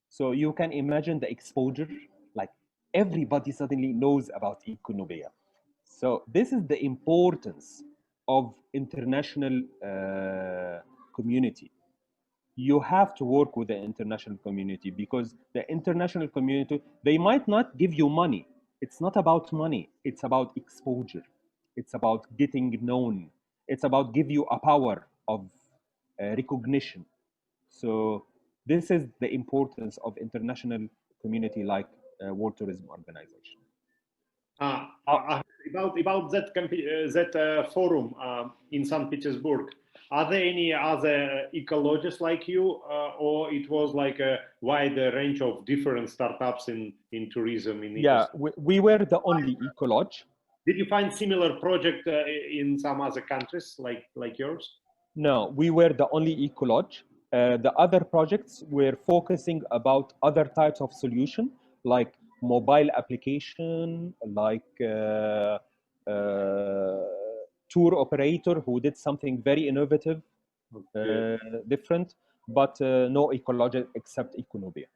So you can imagine the exposure, like everybody suddenly knows about EcoNubia. So this is the importance of international community. You have to work with the international community because the international community, they might not give you money. It's not about money. It's about exposure. It's about getting known. It's about give you a power of recognition. So this is the importance of international community like World Tourism Organization.
About that forum in St. Petersburg, are there any other ecolodges like you, or it was like a wider range of different startups in tourism?
Yeah, we were the only ecolodge.
Did you find similar project in some other countries like yours?
No, we were the only ecolodge. The other projects were focusing about other types of solution, like mobile application, like tour operator who did something very innovative, different, but no ecology except EcoNubia.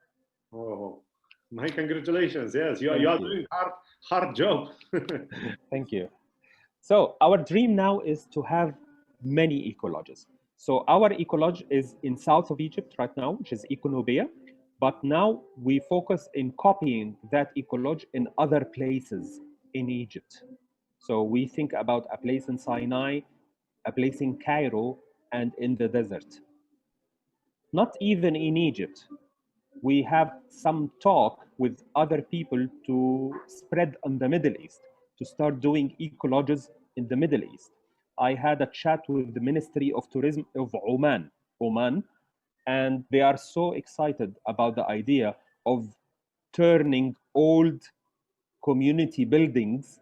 Oh, my congratulations! Yes, you are doing hard job.
Thank you. So our dream now is to have many ecolodges. So our ecolodge is in south of Egypt right now, which is EcoNubia. But now we focus in copying that ecolodge in other places in Egypt. So we think about a place in Sinai, a place in Cairo, and in the desert. Not even in Egypt. We have some talk with other people to spread on the Middle East, to start doing ecolodges in the Middle East. I had a chat with the Ministry of Tourism of Oman, and they are so excited about the idea of turning old community buildings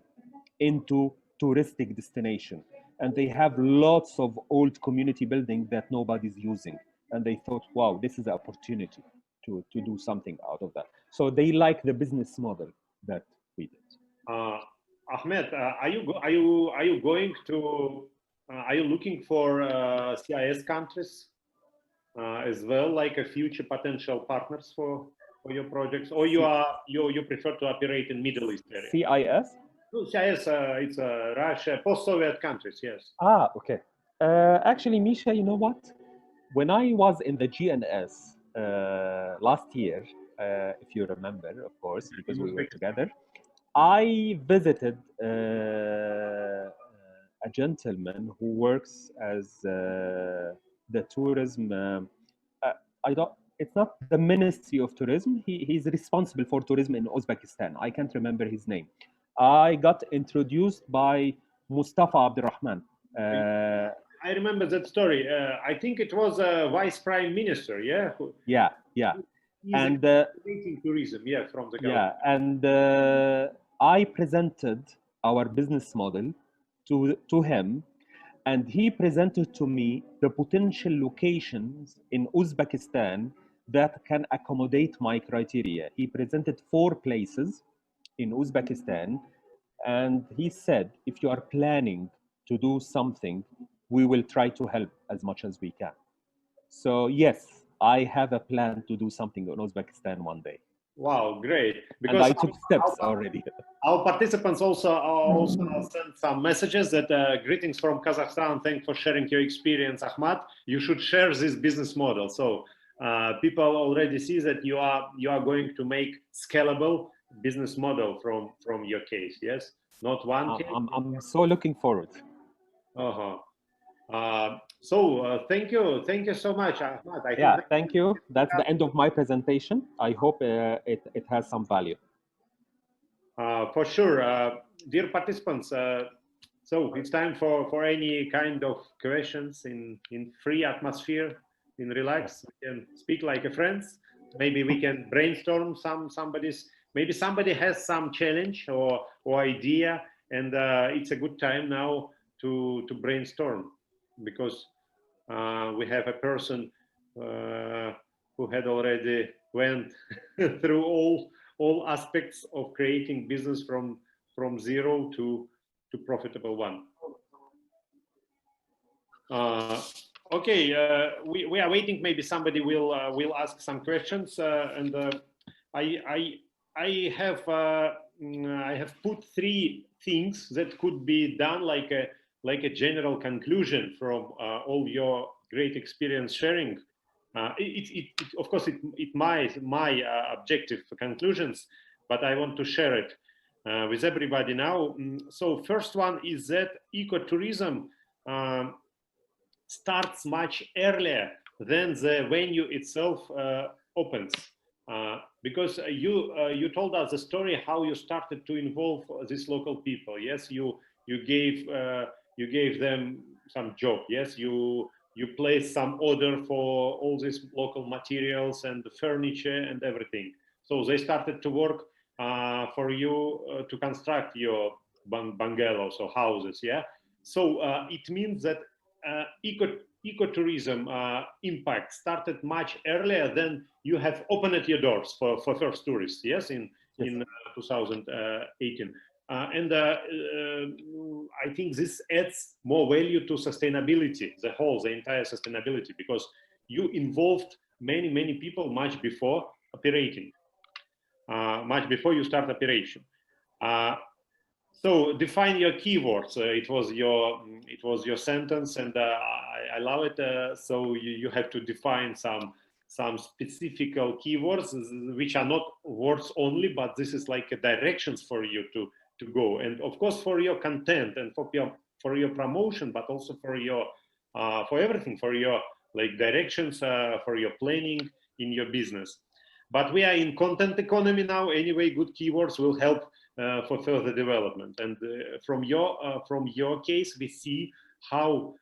into touristic destination. And they have lots of old community buildings that nobody's using. And they thought, wow, this is an opportunity to do something out of that. So they like the business model that we did.
Ahmed, are you going to are you looking for CIS countries as well, like a future potential partners for your projects, or you prefer to operate in Middle East area?
CIS?
No, CIS, it's Russia, post-Soviet countries, yes.
Okay. Actually, Misha, you know what? When I was in the GNS last year, if you remember, of course, because we were together, I visited a gentleman who works as the tourism. I don't. It's not the Ministry of Tourism. He's responsible for tourism in Uzbekistan. I can't remember his name. I got introduced by Mustafa Abdurrahman.
I remember that story. I think it was a vice prime minister, yeah?
Yeah.
And tourism, yeah, from the government.
Yeah, and I presented our business model to him, and he presented to me the potential locations in Uzbekistan that can accommodate my criteria. He presented 4 places in Uzbekistan, and he said, if you are planning to do something, we will try to help as much as we can. So yes, I have a plan to do something in Uzbekistan one day.
Wow, great!
Because and I took steps already.
Our participants also sent some messages that greetings from Kazakhstan. Thanks for sharing your experience, Ahmad. You should share this business model. So people already see that you are going to make scalable business model from your case. Yes, not one case.
I'm so looking forward.
Thank you so much, Ahmad.
Thank you. That's the end of my presentation. I hope it has some value.
For sure, dear participants. So it's time for any kind of questions in free atmosphere, in relax. We can speak like a friends. Maybe we can brainstorm maybe somebody has some challenge or idea, and it's a good time now to brainstorm, because we have a person who had already went through all aspects of creating business from zero to profitable one. Okay, we are waiting. Maybe somebody will ask some questions, and I have put 3 things that could be done like a general conclusion from all your great experience sharing. Of course, it my objective conclusions, but I want to share it with everybody now. So first one is that ecotourism starts much earlier than the venue itself opens, because you told us the story how you started to involve these local people. Yes, you gave them some job. Yes, you placed some order for all these local materials and the furniture and everything. So they started to work for you to construct your bungalows or houses. Yeah. So it means that ecotourism impact started much earlier than you have opened your doors for first tourists. Yes, in 2018. And I think this adds more value to sustainability, the entire sustainability, because you involved many people much before operating, much before you start operation. So define your keywords. It was your sentence, and I love it. So you have to define some some specific keywords which are not words only, but this is like a directions for you to go, and of course for your content and for your promotion, but also for your for everything, for your like directions, for your planning in your business. But we are in content economy now anyway. Good keywords will help for further development. And from your case, we see how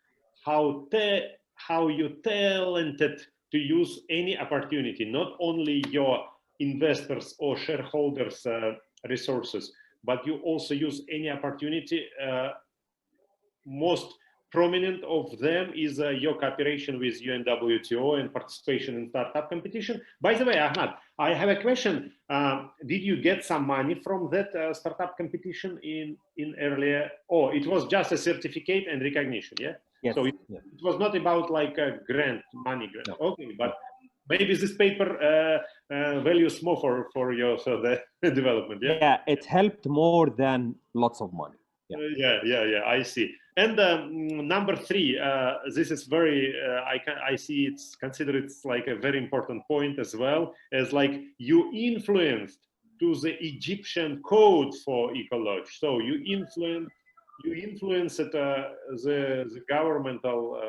you're talented to use any opportunity, not only your investors or shareholders resources, but you also use any opportunity. Most prominent of them is your cooperation with UNWTO and participation in startup competition. By the way, Ahmad, I have a question. Did you get some money from that startup competition in earlier? Oh, it was just a certificate and recognition, yeah?
Yes.
So it was not about like a grant, money grant.
No.
Okay, but maybe this paper values more for your further development, yeah?
Yeah, it helped more than lots of money.
Yeah, I see. And number 3, this is very I see it's considered it's like a very important point as well, as like you influenced to the Egyptian code for Ecolodge. So you influenced the governmental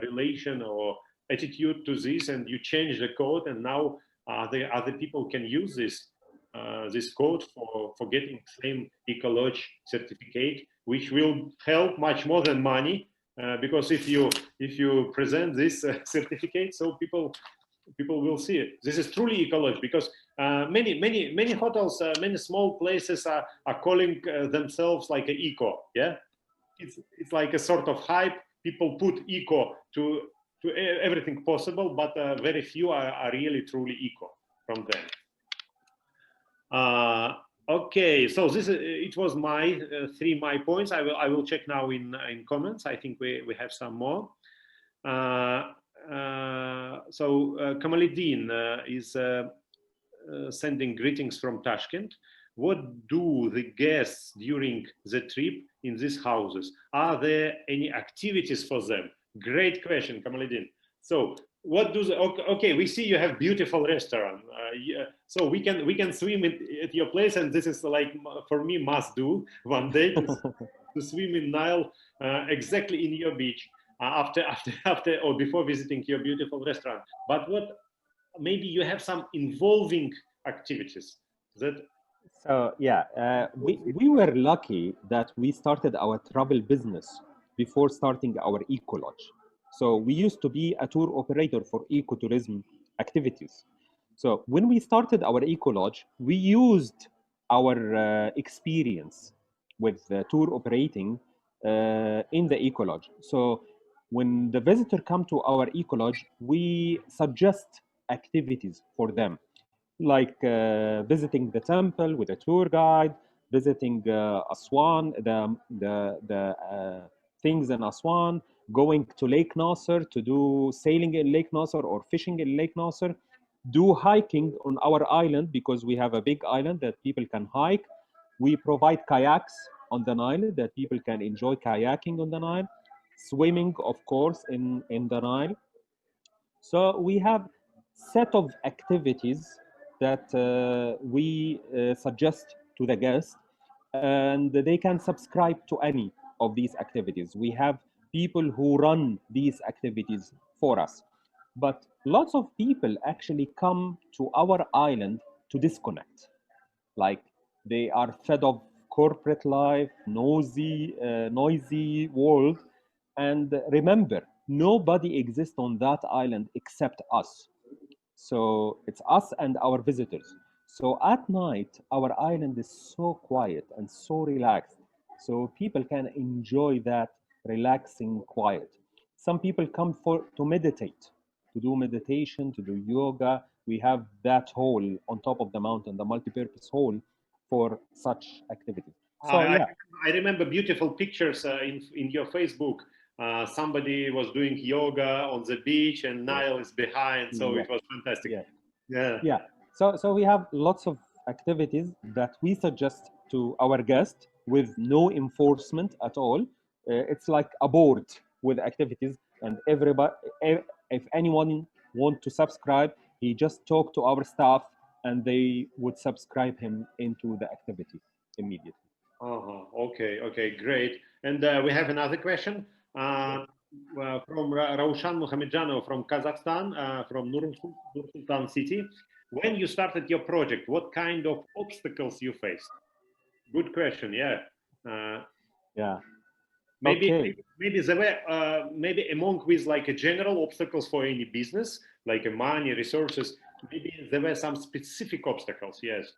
relation or attitude to this, and you change the code, and now the other people can use this code for getting same Ecolodge certificate, which will help much more than money, because if you present this certificate, so people will see it. This is truly Ecolodge, because many hotels, many small places are calling themselves like an eco. Yeah, it's like a sort of hype. People put eco to everything possible, but very few are really truly eco from them. Okay, so it was my 3 points. I will check now in comments. I think we have some more. So Kamaluddin is sending greetings from Tashkent. What do the guests during the trip in these houses? Are there any activities for them? Great question, Kamaluddin. So what do okay, we see you have beautiful restaurant, so we can swim at your place, and this is like for me must do one day to swim in Nile exactly in your beach after or before visiting your beautiful restaurant. But what, maybe you have some involving activities that.
So yeah, we were lucky that we started our travel business before starting our Ecolodge. So we used to be a tour operator for ecotourism activities. So when we started our Ecolodge, we used our experience with tour operating in the Ecolodge. So when the visitor come to our Ecolodge, we suggest activities for them, like visiting the temple with a tour guide, visiting Aswan, the things in Aswan, going to Lake Nasser to do sailing in Lake Nasser or fishing in Lake Nasser, do hiking on our island because we have a big island that people can hike. We provide kayaks on the Nile that people can enjoy kayaking on the Nile, swimming, of course, in the Nile. So we have set of activities that we suggest to the guests, and they can subscribe to any of these activities. We have people who run these activities for us. But lots of people actually come to our island to disconnect. Like they are fed of corporate life, noisy world. And remember, nobody exists on that island except us. So it's us and our visitors. So at night, our island is so quiet and so relaxed. So people can enjoy that relaxing quiet. Some people come to meditate, to do meditation, to do yoga. We have that hall on top of the mountain, the multi-purpose hall for such activities. So yeah.
I remember beautiful pictures in your Facebook. Somebody was doing yoga on the beach and Nile is behind, so it was fantastic.
Yeah. So we have lots of activities that we suggest to our guests with no enforcement at all. It's like a board with activities, and everybody, if anyone want to subscribe, he just talked to our staff and they would subscribe him into the activity immediately.
Okay, okay, great. And we have another question from Raushan Mohamedjanov from Kazakhstan, from Nur Sultan city. When you started your project, what kind of obstacles you faced? Good question. Yeah.
Yeah.
Maybe
Okay.
maybe there were maybe among with like a general obstacles for any business, like money, resources. Maybe there were some specific obstacles. Yes.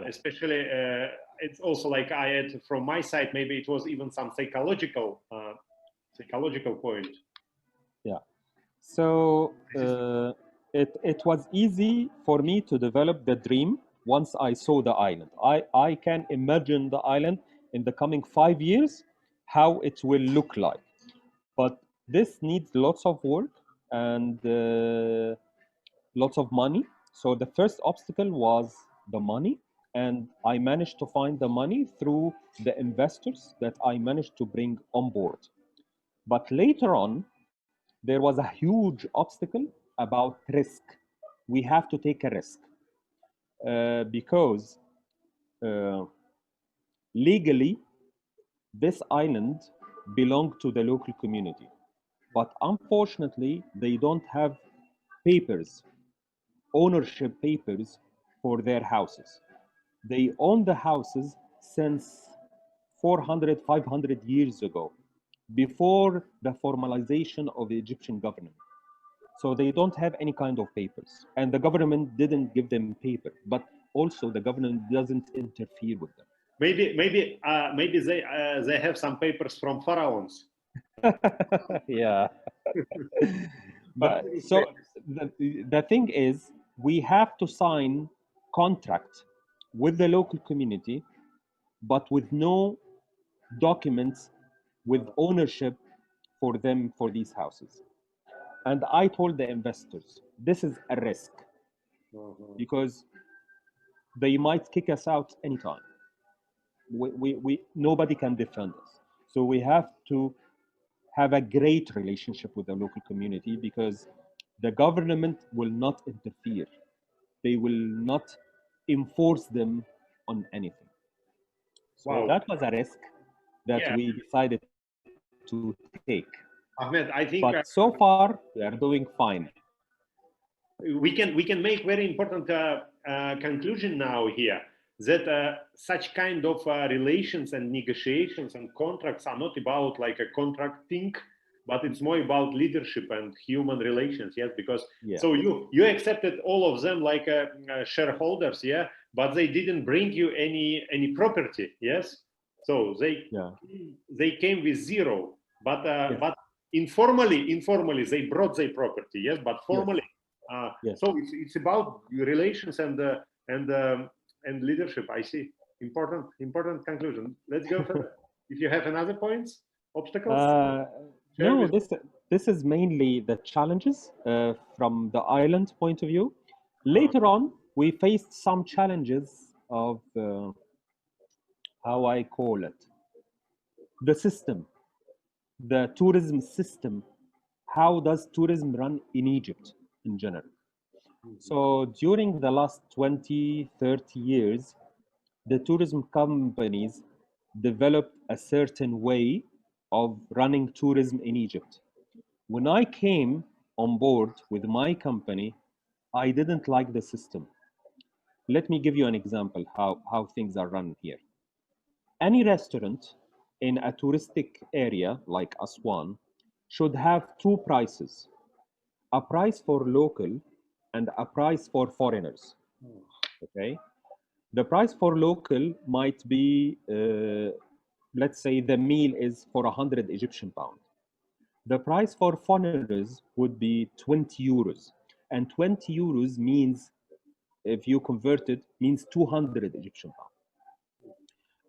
Especially it's also like I had from my side. Maybe it was even some psychological point.
Yeah. So it was easy for me to develop the dream once I saw the island. I can imagine the island in the coming 5 years, how it will look like. But this needs lots of work and lots of money. So the first obstacle was the money, and I managed to find the money through the investors that I managed to bring on board. But later on, there was a huge obstacle about risk. We have to take a risk because legally, this island belonged to the local community. But unfortunately, they don't have papers, ownership papers for their houses. They own the houses since 400, 500 years ago, before the formalization of the Egyptian government. So they don't have any kind of papers. And the government didn't give them paper, but also the government doesn't interfere with them.
Maybe they have some papers from pharaohs.
Yeah. So the thing is, we have to sign contract with the local community, but with no documents with ownership for them for these houses. And I told the investors, this is a risk because they might kick us out anytime. Nobody can defend us. So we have to have a great relationship with the local community because the government will not interfere. They will not enforce them on anything. So that was a risk that we decided to take.
Ahmed, I think
But so far we are doing fine.
We can make very important conclusion now here that such kind of relations and negotiations and contracts are not about like a contracting, but it's more about leadership and human relations. Yes, because so you accepted all of them like shareholders, yeah, but they didn't bring you any property. Yes, so they came with zero, but informally they brought their property. Yes, but formally. So it's about relations and leadership. I see. Important conclusion. Let's go further. If you have another points, obstacles.
No, this is mainly the challenges from the island point of view. Later on, we faced some challenges of how I call it, the system, the tourism system. How does tourism run in Egypt in general? So during the last 20, 30 years, the tourism companies developed a certain way of running tourism in Egypt. When I came on board with my company, I didn't like the system. Let me give you an example how things are run here. Any restaurant in a touristic area like Aswan should have two prices, a price for local and a price for foreigners. Okay, the price for local might be, let's say the meal is for 100 Egyptian pound. The price for foreigners would be 20 euros. And 20 euros means, if you convert it, means 200 Egyptian pound.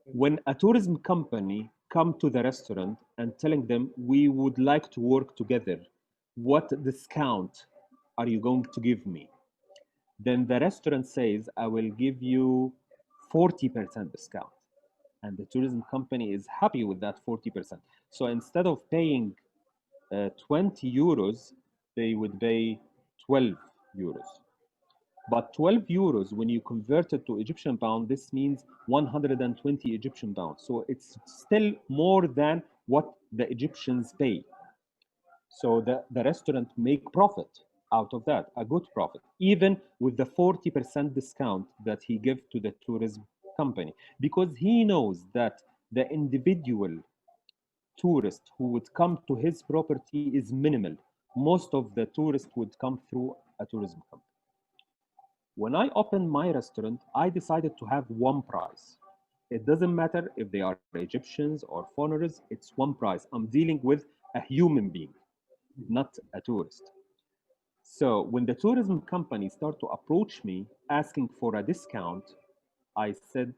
When a tourism company come to the restaurant and telling them, we would like to work together, what discount are you going to give me? Then the restaurant says, I will give you 40% discount. And the tourism company is happy with that 40%. So instead of paying 20 euros, they would pay 12 euros. But 12 euros, when you convert it to Egyptian pound, this means 120 Egyptian pounds. So it's still more than what the Egyptians pay. So the restaurant make profit out of that, a good profit, even with the 40% discount that he gives to the tourism company, because he knows that the individual tourist who would come to his property is minimal. Most of the tourists would come through a tourism company. When I opened my restaurant, I decided to have one price. It doesn't matter if they are Egyptians or foreigners, it's one price. I'm dealing with a human being, not a tourist. So when the tourism company start to approach me asking for a discount, I said,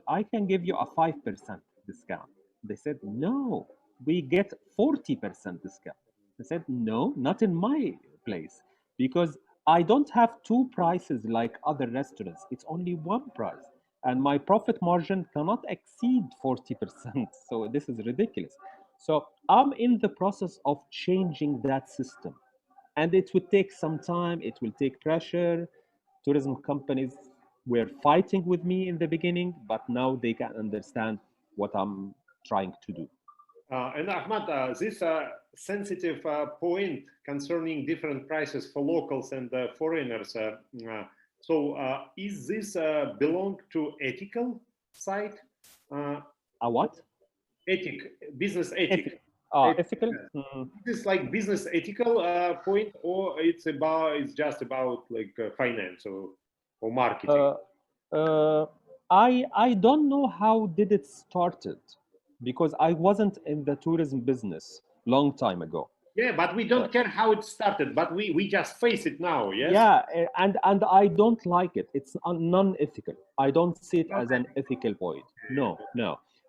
I can give you a 5% discount. They said, no, we get 40% discount. I said, no, not in my place, because I don't have two prices like other restaurants. It's only one price. And my profit margin cannot exceed 40%. So this is ridiculous. So I'm in the process of changing that system. And it would take some time, it will take pressure. Tourism companies were fighting with me in the beginning, but now they can understand what I'm trying to do.
And Ahmad, this sensitive point concerning different prices for locals and foreigners. Is this belong to ethical side?
A what?
Business ethic.
Ethical?
Is this like business ethical point, or it's just about like finance or marketing?
I don't know how did it started, because I wasn't in the tourism business long time ago.
Yeah, but we don't care how it started, but we just face it now, yes?
Yeah, and I don't like it. It's non-ethical. I don't see it as an ethical point. No,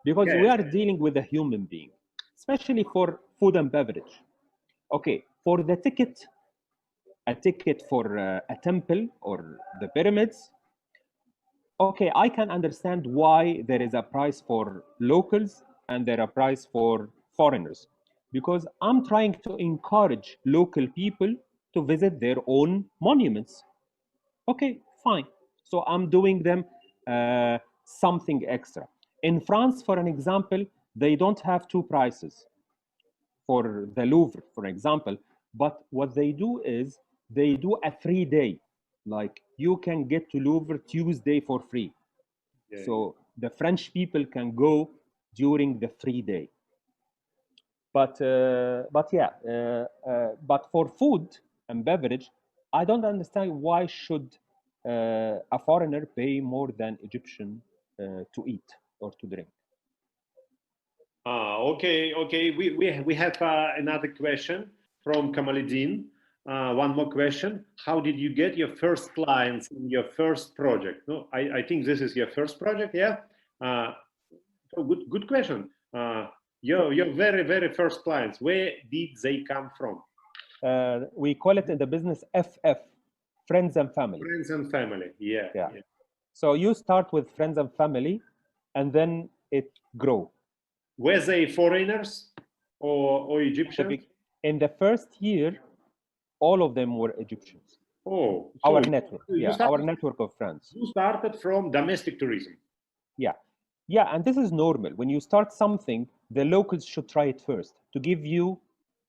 because we are dealing with a human being, especially for food and beverage. Okay, for the ticket, a ticket for a temple or the pyramids, okay, I can understand why there is a price for locals and there are price for foreigners, because I'm trying to encourage local people to visit their own monuments. Okay, fine. So I'm doing them something extra. In France, for an example, they don't have two prices for the Louvre, for example, but what they do is they do a free day. Like you can get to Louvre Tuesday for free. Yeah. So the French people can go during the free day. But for food and beverage, I don't understand why should a foreigner pay more than Egyptian to eat or to drink.
Okay. We have another question from Kamaluddin. One more question. How did you get your first clients in your first project? No, I think this is your first project, yeah? Good question. Your very first clients, where did they come from?
We call it in the business FF, friends and family.
Friends and family, yeah.
So you start with friends and family, and then it grow.
Were they foreigners or Egyptians?
In the first year, all of them were Egyptians.
Oh,
so our network, our network of friends.
You started from domestic tourism.
Yeah, and this is normal. When you start something, the locals should try it first to give you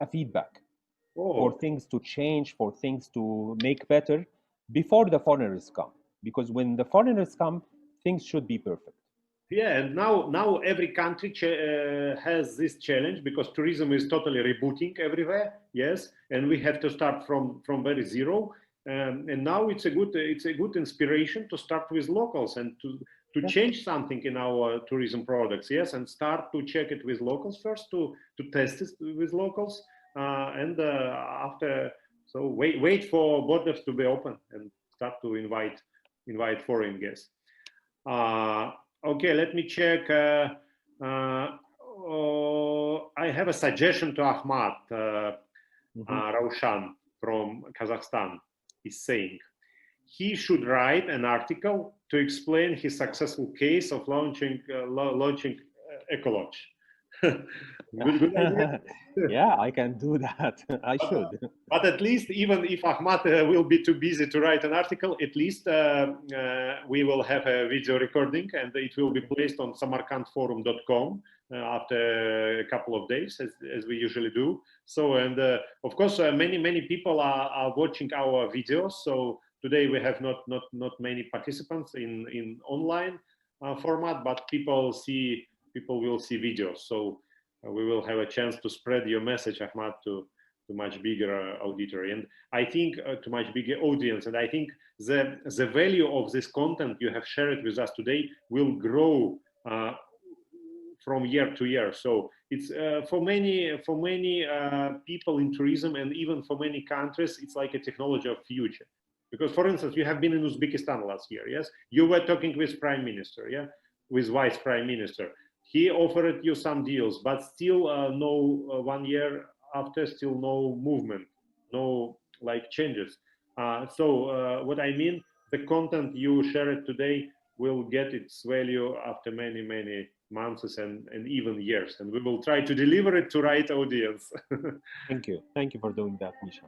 a feedback for things to change, for things to make better before the foreigners come. Because when the foreigners come, things should be perfect.
Yeah, and now every country has this challenge because tourism is totally rebooting everywhere. Yes, and we have to start from very zero. And now it's a good inspiration to start with locals and to change something in our tourism products. Yes, and start to check it with locals first, to test it with locals, and after, so wait for borders to be open and start to invite foreign guests. Okay, let me check. I have a suggestion to Ahmad Raushan from Kazakhstan. Is saying he should write an article to explain his successful case of launching EcoLodge. Good idea.
Yeah, I can do that. I
But,
should.
but at least, even if Ahmad will be too busy to write an article, at least we will have a video recording, and it will be placed on samarkandforum.com after a couple of days, as we usually do. So, and of course, many people are watching our videos. So today we have not many participants in online format, but people will see videos. So we will have a chance to spread your message, Ahmad, to much bigger auditory, and I think to much bigger audience. And I think the value of this content you have shared with us today will grow from year to year. So it's for many people in tourism, and even for many countries, it's like a technology of future. Because, for instance, you have been in Uzbekistan last year, yes? You were talking with Prime Minister, yeah, with Vice Prime Minister. He offered you some deals, but still no 1 year after, still no movement, no like changes. So what I mean, the content you shared today will get its value after many months and even years, and we will try to deliver it to right audience.
Thank you for doing that, Misha.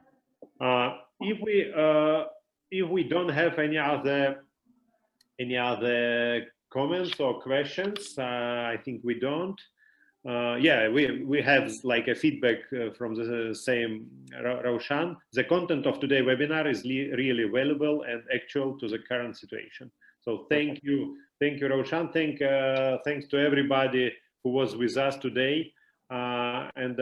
If we don't have any other comments or questions, I think we don't. Yeah, we have like a feedback from the same Roshan. The content of today's webinar is really valuable and actual to the current situation. So thank you, Roshan. Thanks to everybody who was with us today. And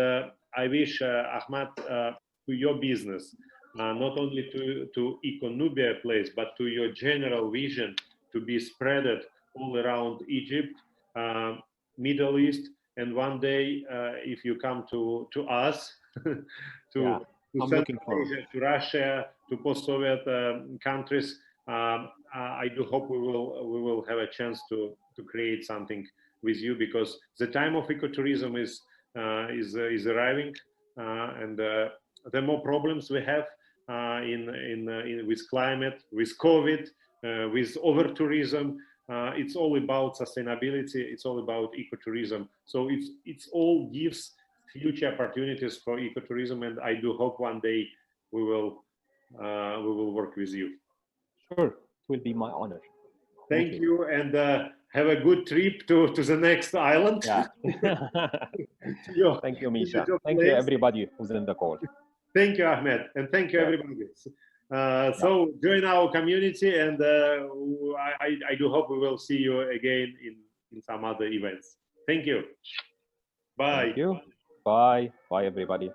I wish Ahmad, to your business, not only to EcoNubia place, but to your general vision to be spreaded all around Egypt, Middle East, and one day, if you come to us, to Central Asia, to Russia, to post-Soviet countries, I do hope we will have a chance to create something with you, because the time of ecotourism is arriving, and the more problems we have with climate, with COVID, with over-tourism. It's all about sustainability. It's all about ecotourism. So it's all gives future opportunities for ecotourism, and I do hope one day we will work with you.
Sure, it will be my honor.
Thank you, and have a good trip to the next island.
Yeah. Thank you, Misha. Thank you, everybody who's in the call.
Thank you, Ahmed, and thank you, everybody. So join our community, and I do hope we will see you again in some other events. Thank you. Bye.
Thank you. Bye. Bye, everybody.